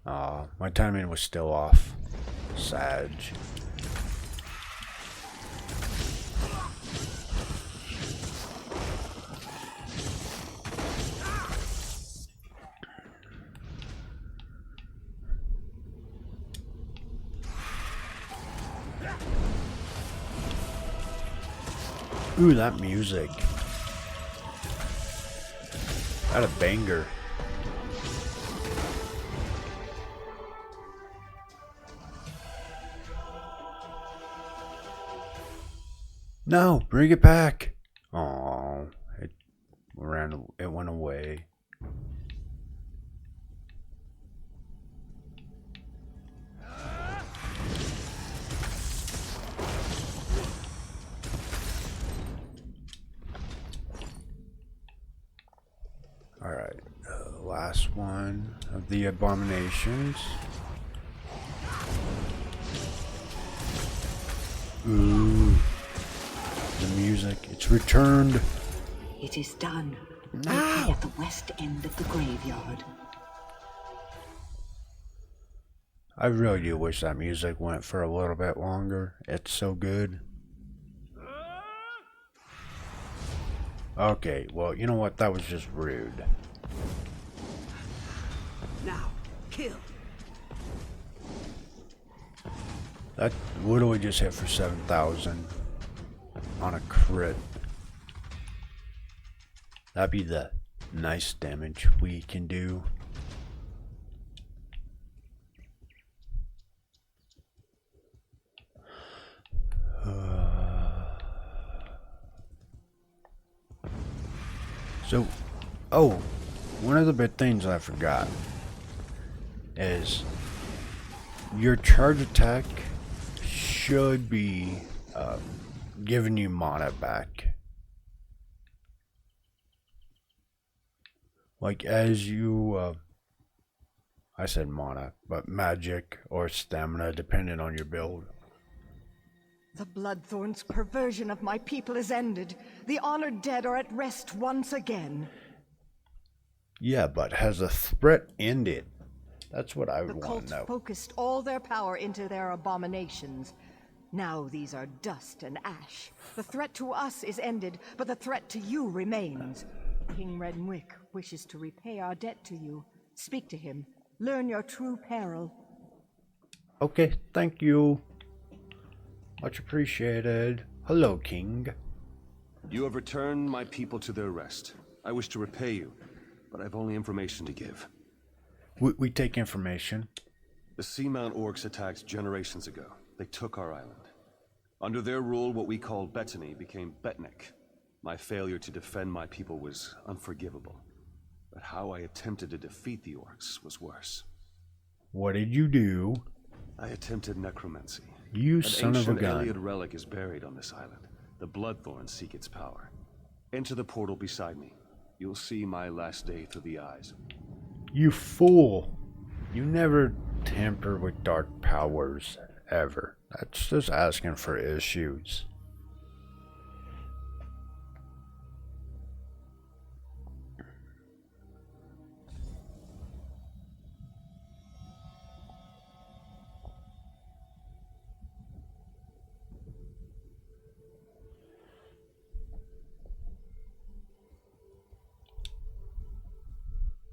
Aw, my timing was still off. Sag. Ooh, that music. That a banger. No, bring it back. Oh, it went away. Alright, last one of the abominations. Ooh, the music, it's returned. It is done. No. At the west end of the graveyard. I really do wish that music went for a little bit longer. It's so good. Okay, well, you know what? That was just rude. Now, kill. That literally just hit for 7,000 on a crit. That'd be the nice damage we can do. So, oh, one of the big things I forgot is your charge attack should be giving you mana back. Like as you, I said mana, but magic or stamina depending on your build. The Bloodthorn's perversion of my people is ended. The honored dead are at rest once again. Yeah, but has the threat ended? That's what I would The want to cult know. focused all their power into their abominations. Now these are dust and ash. The threat to us is ended, but the threat to you remains. King Renwick wishes to repay our debt to you. Speak to him. Learn your true peril. Okay, thank you. Much appreciated. Hello, King. You have returned my people to their rest. I wish to repay you, but I have only information to give. We take information. The Seamount orcs attacked generations ago. They took our island. Under their rule, what we called Bettany became Betnik. My failure to defend my people was unforgivable. But how I attempted to defeat the orcs was worse. What did you do? I attempted necromancy. You An son of a ancient gun. Iliad relic is buried on this island. The Bloodthorns seek its power. Enter the portal beside me. You'll see my last day through the eyes. You fool. You never tamper with dark powers, ever. That's just asking for issues.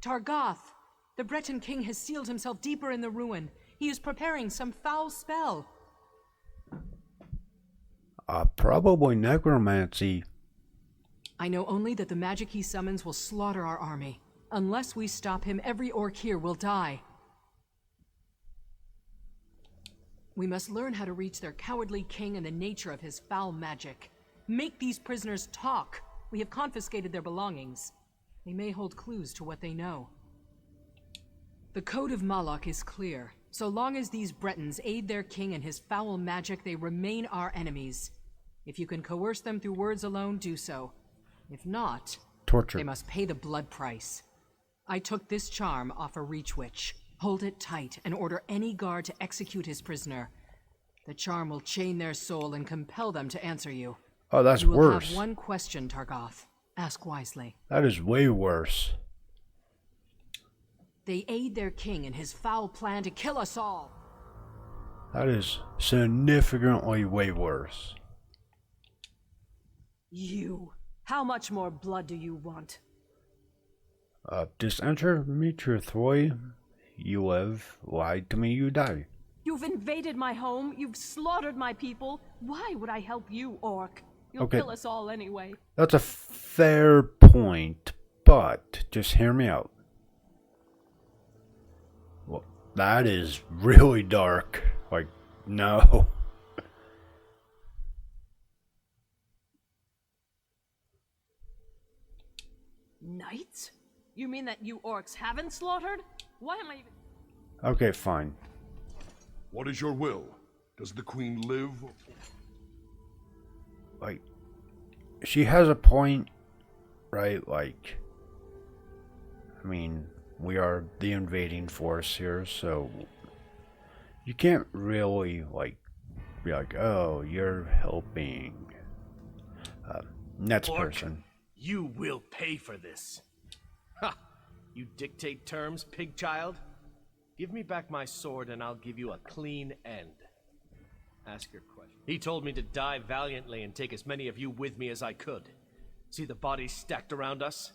Targoth! The Breton king has sealed himself deeper in the ruin. He is preparing some foul spell. Probably necromancy. I know only that the magic he summons will slaughter our army. Unless we stop him, every orc here will die. We must learn how to reach their cowardly king and the nature of his foul magic. Make these prisoners talk. We have confiscated their belongings. They may hold clues to what they know. The Code of Malak is clear. So long as these Bretons aid their king and his foul magic, they remain our enemies. If you can coerce them through words alone, do so. If not, Torture. they must pay the blood price. I took this charm off a Reach Witch. Hold it tight and order any guard to execute his prisoner. The charm will chain their soul and compel them to answer you. Oh, that's You will worse. have one question, Targoth. Ask wisely. That is way worse. They aid their king in his foul plan to kill us all. That is significantly way worse. You. How much more blood do you want? Just enter meet your Throy. You live, lied to me, you die. You've invaded my home. You've slaughtered my people. Why would I help you, Orc? You'll Okay. kill us all anyway. That's a fair point, but just hear me out. Well, that is really dark. Like, no. Knights? You mean that you orcs haven't slaughtered? Why am I even... Okay, fine. What is your will? Does the queen live? Like, she has a point, right? Like, I mean, we are the invading force here, so you can't really, like, be like, oh, you're helping next Orc, person. you will pay for this. Ha! You dictate terms, pig child? Give me back my sword and I'll give you a clean end. Ask your question. He told me to die valiantly and take as many of you with me as I could. See the bodies stacked around us?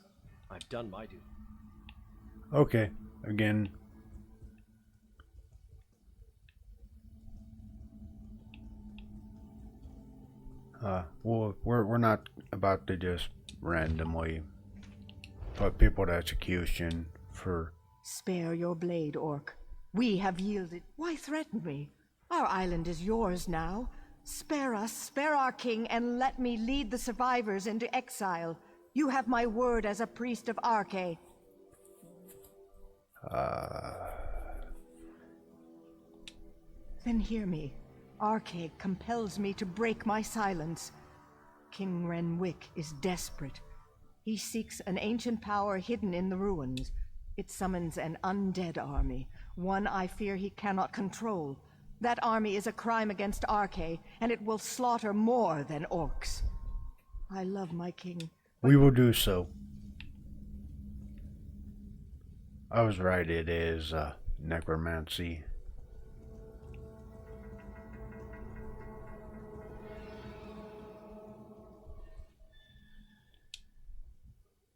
I've done my duty. Okay, again. Well, we're not about to just randomly put people to execution for... Spare your blade, Orc. We have yielded. Why threaten me? Our island is yours now. Spare us, spare our king, and let me lead the survivors into exile. You have my word as a priest of Arche. Then hear me. Arche compels me to break my silence. King Renwick is desperate. He seeks an ancient power hidden in the ruins. It summons an undead army, one I fear he cannot control. That army is a crime against Arche, and it will slaughter more than orcs. I love my king. We will do so. I was right, it is necromancy.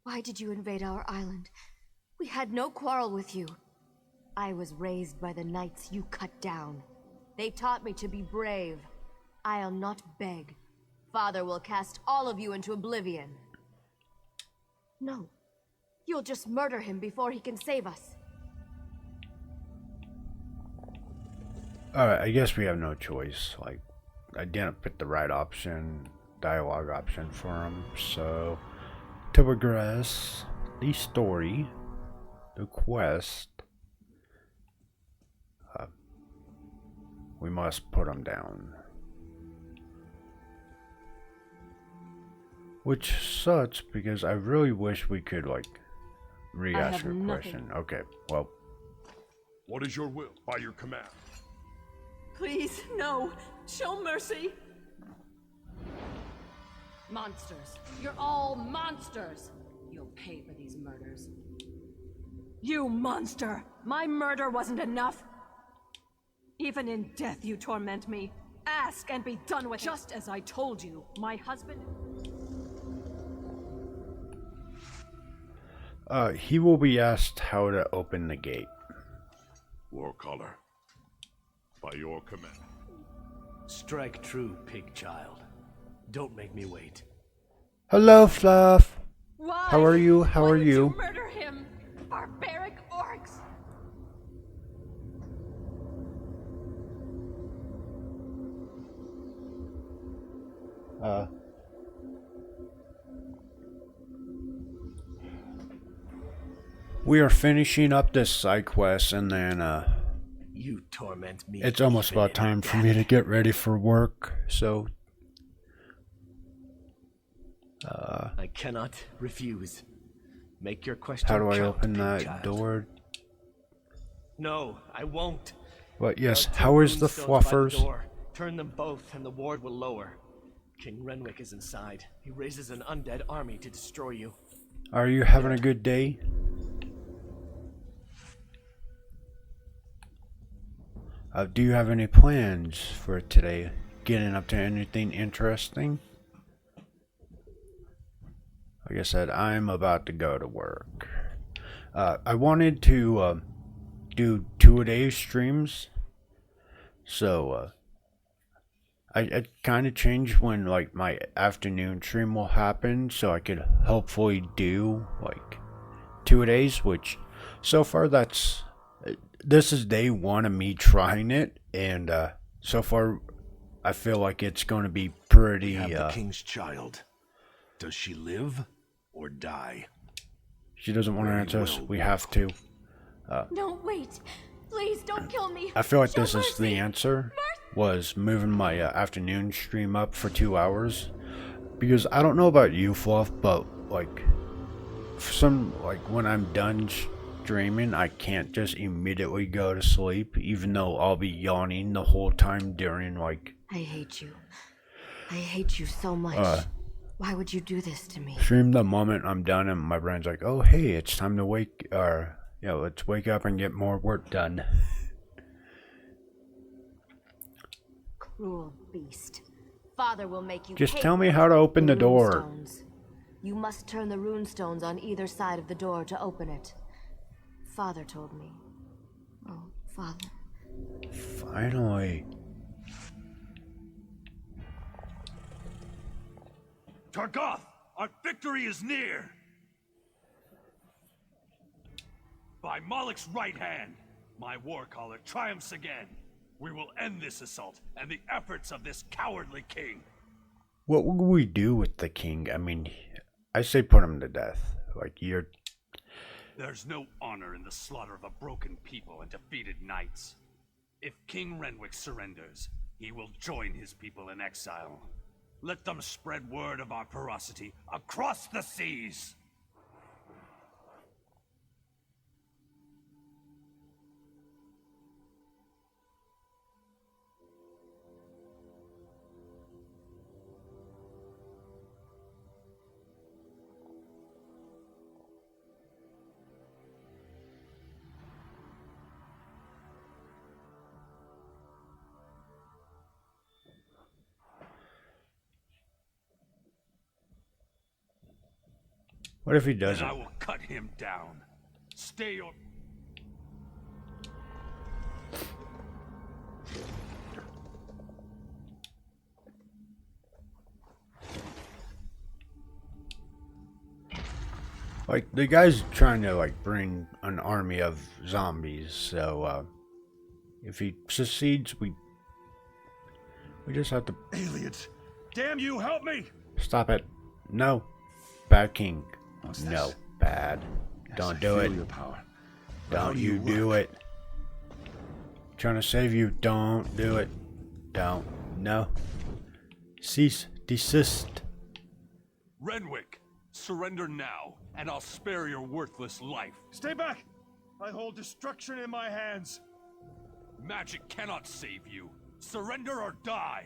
Why did you invade our island? We had no quarrel with you. I was raised by the knights you cut down. They taught me to be brave. I'll not beg. Father will cast all of you into oblivion. No. You'll just murder him before he can save us. Alright, I guess we have no choice. Like, I didn't pick the right option, dialogue option for him, so... To progress the story, the quest, we must put him down. Which sucks because I really wish we could, like, re-ask your question. Okay, well. What is your will? By your command. Please, no. Show mercy. Monsters. You're all monsters. You'll pay for these murders. You monster! My murder wasn't enough. Even in death you torment me. Ask and be done with it. Just as I told you, my husband... He will be asked how to open the gate. Warcaller. By your command. Strike true, pig child. Don't make me wait. Hello, Fluff. Why? How are you? How Why are would you? Murder him, barbaric orcs. We are finishing up this side quest, and then You torment me. it's almost about time for me to get ready for work. So I cannot refuse. Make your question how do I count, open pig that child. door? No, I won't. But yes, There are two how is the moonstones by the fluffers? door. Turn them both and the ward will lower. King Renwick is inside. He raises an undead army to destroy you. Are you having a good day? Do you have any plans for today? Getting up to anything interesting? Like I said, I'm about to go to work. I wanted to do 2-a-day streams, so I kind of changed when like my afternoon stream will happen, so I could hopefully do like 2-a-days, which so far this is day 1 of me trying it, and so far I feel like it's going to be pretty. We have the king's child. Does she live or die? She doesn't want to answer us. We have to. No, wait. Please don't kill me. I feel like Show this is the mercy. answer. Was moving my afternoon stream up for 2 hours, because I don't know about you, Fluff, but like when I'm done streaming, I can't just immediately go to sleep, even though I'll be yawning the whole time during like. I hate you. I hate you so much. Why would you do this to me? Stream the moment I'm done, and my brain's like, "Oh, hey, it's time to wake," or let's wake up and get more work done. Cruel beast. Father will make you Just pay tell me for how to open the door. runestones. You must turn the runestones on either side of the door to open it. Father told me. Oh, Father. Finally. Targoth, our victory is near! By Moloch's right hand, my warcaller triumphs again. We will end this assault and the efforts of this cowardly king. What would we do with the king? I mean, I say put him to death. Like, you're... There's no honor in the slaughter of a broken people and defeated knights. If King Renwick surrenders, he will join his people in exile. Let them spread word of our ferocity across the seas! What if he doesn't? Then I will cut him down. Stay your... Like, the guy's trying to, like, bring an army of zombies, so, if he succeeds, we just have to... Aliens! Damn you, help me! Stop it. No. Bad king. No. this? Bad. Yes, Don't I do feel it. your power. But how Don't do you you do work? it. Trying to save you. Don't do it. Don't. No. Cease. Desist. Renwick, surrender now, and I'll spare your worthless life. Stay back! I hold destruction in my hands. Magic cannot save you. Surrender or die.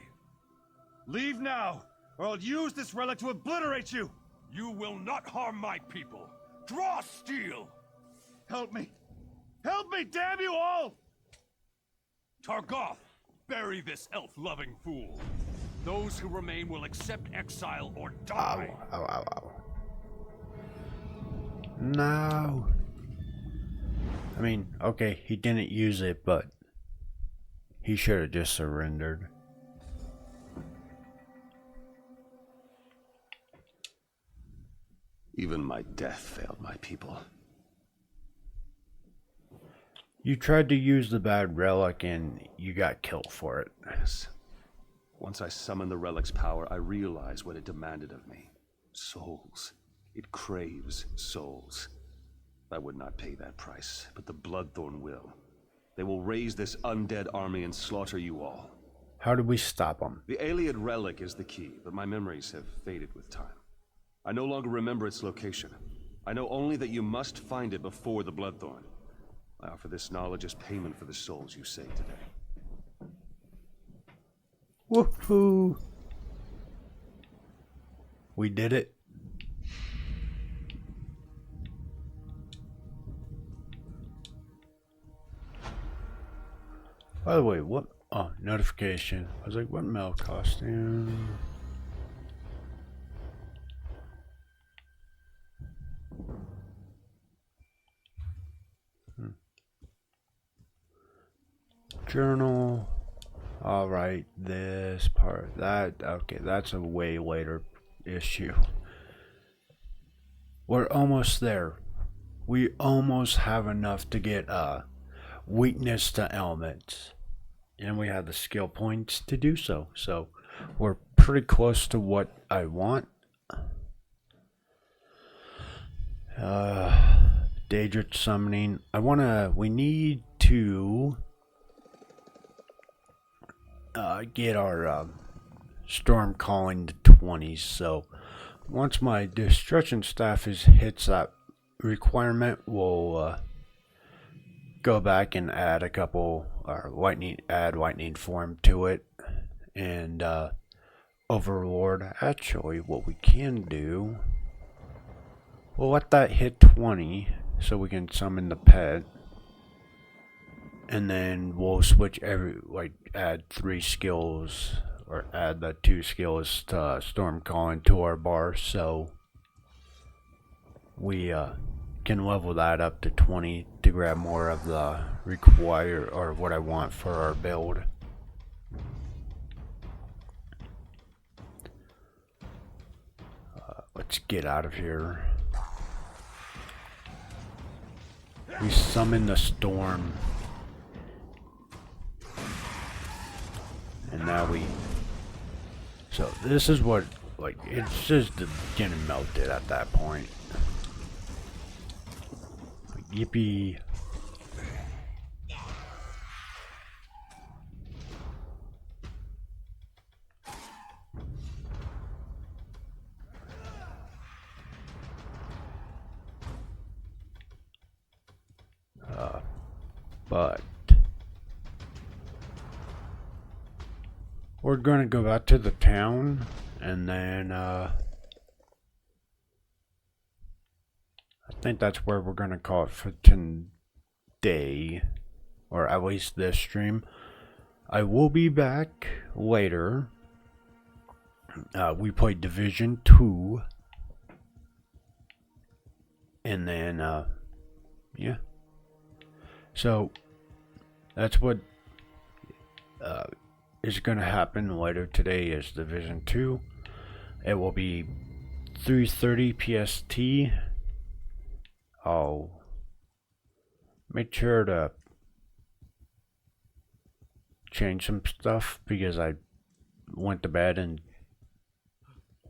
Leave now, or I'll use this relic to obliterate you! You will not harm my people. Draw steel! Help me! Help me, damn you all! Targoth, bury this elf-loving fool. Those who remain will accept exile or die. Ow, ow, ow, ow. No. I mean, okay, he didn't use it, but he should have just surrendered. Even my death failed my people. You tried to use the bad relic and you got killed for it. Yes. Once I summoned the relic's power, I realized what it demanded of me. Souls. It craves souls. I would not pay that price, but the Bloodthorn will. They will raise this undead army and slaughter you all. How did we stop them? The Ayleid relic is the key, but my memories have faded with time. I no longer remember its location. I know only that you must find it before the Bloodthorn. I offer this knowledge as payment for the souls you saved today. Woohoo! We did it. By the way, what? Oh, notification. I was like, what mail costume? Journal. Alright, this part. That, okay, that's a way later issue. We're almost there. We almost have enough to get weakness to elements. And we have the skill points to do so. So we're pretty close to what I want. Daedric summoning. We need to get our storm calling to 20s. So once my destruction staff hits that requirement, we'll go back and add a couple lightning form to it, and overlord. Actually, what we can do, we'll let that hit 20 so we can summon the pet, and then we'll switch add 3 skills, or add the 2 skills to storm calling to our bar, so we can level that up to 20 to grab more of the or what I want for our build. Let's get out of here. We summon the storm. And now so this is what, it's just getting melted at that point. Yippee. But we're gonna go back to the town, and then I think that's where we're gonna call it for today, or at least this stream. I will be back later. We played Division 2, and then yeah. So that's what is going to happen later today is Division 2. It will be 3:30 PST. I'll make sure to change some stuff because I went to bed and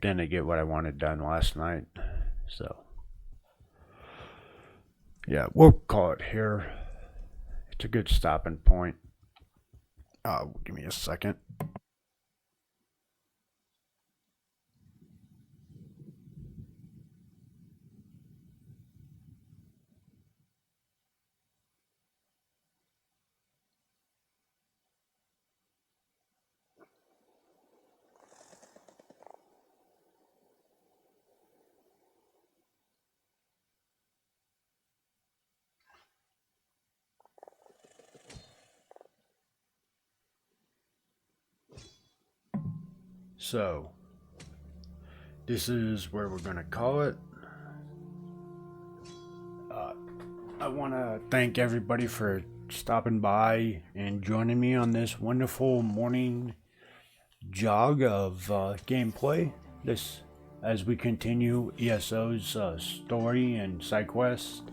didn't get what I wanted done last night. So yeah, we'll call it here. It's a good stopping point. Give me a second. So, this is where we're going to call it. I want to thank everybody for stopping by and joining me on this wonderful morning jog of gameplay. This, as we continue ESO's story and side quest.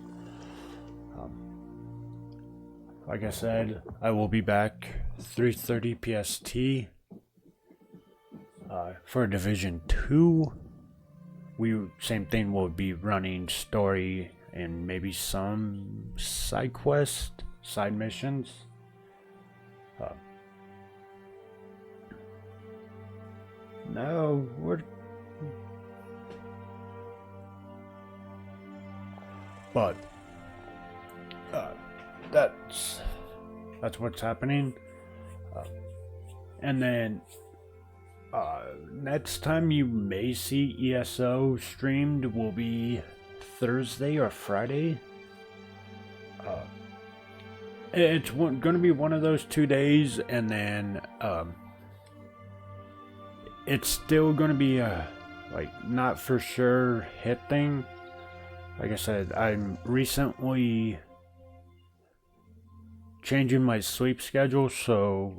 Like I said, I will be back 3:30 PST. For Division 2, same thing, will be running story and maybe some side quest, side missions. No, but that's what's happening. And then Next time you may see ESO streamed will be Thursday or Friday. It's going to be one of those 2 days, and then it's still going to be a not for sure hit thing. Like I said, I'm recently changing my sleep schedule,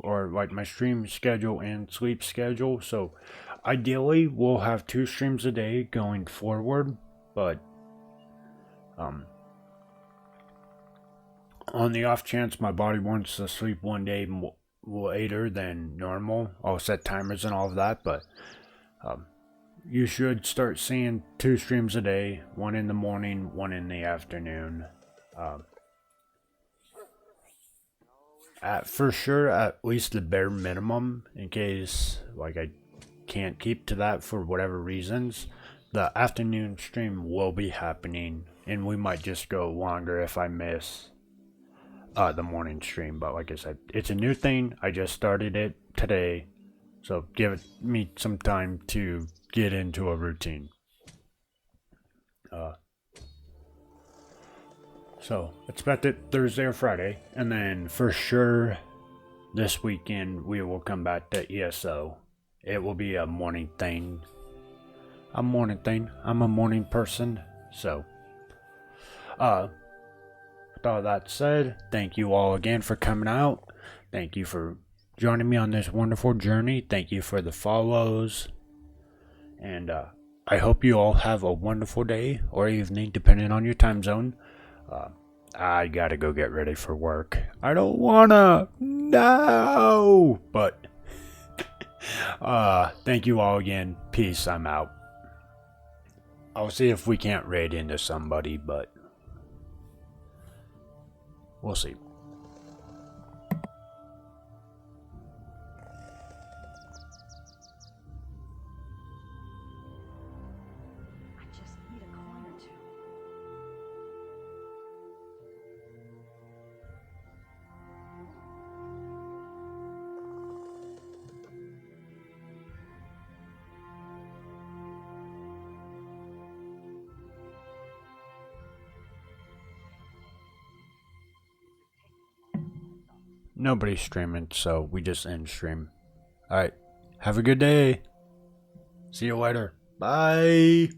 or my stream schedule and sleep schedule, so ideally we'll have 2 streams a day going forward, but on the off chance my body wants to sleep one day later than normal, I'll set timers and all of that, but you should start seeing 2 streams a day, one in the morning, one in the afternoon. For sure, at least the bare minimum, in case I can't keep to that for whatever reasons, the afternoon stream will be happening, and we might just go longer if I miss the morning stream. But like I said, it's a new thing. I just started it today, so give me some time to get into a routine. So expect it Thursday or Friday, and then for sure this weekend we will come back to ESO. It will be a morning thing. I'm a morning person. So with all that said, thank you all again for coming out. Thank you for joining me on this wonderful journey. Thank you for the follows, and I hope you all have a wonderful day or evening, depending on your time zone. I gotta go get ready for work. I don't wanna. No! But, thank you all again. Peace. I'm out. I'll see if we can't raid into somebody, but we'll see. Nobody's streaming, so we just end stream. Alright, have a good day. See you later. Bye.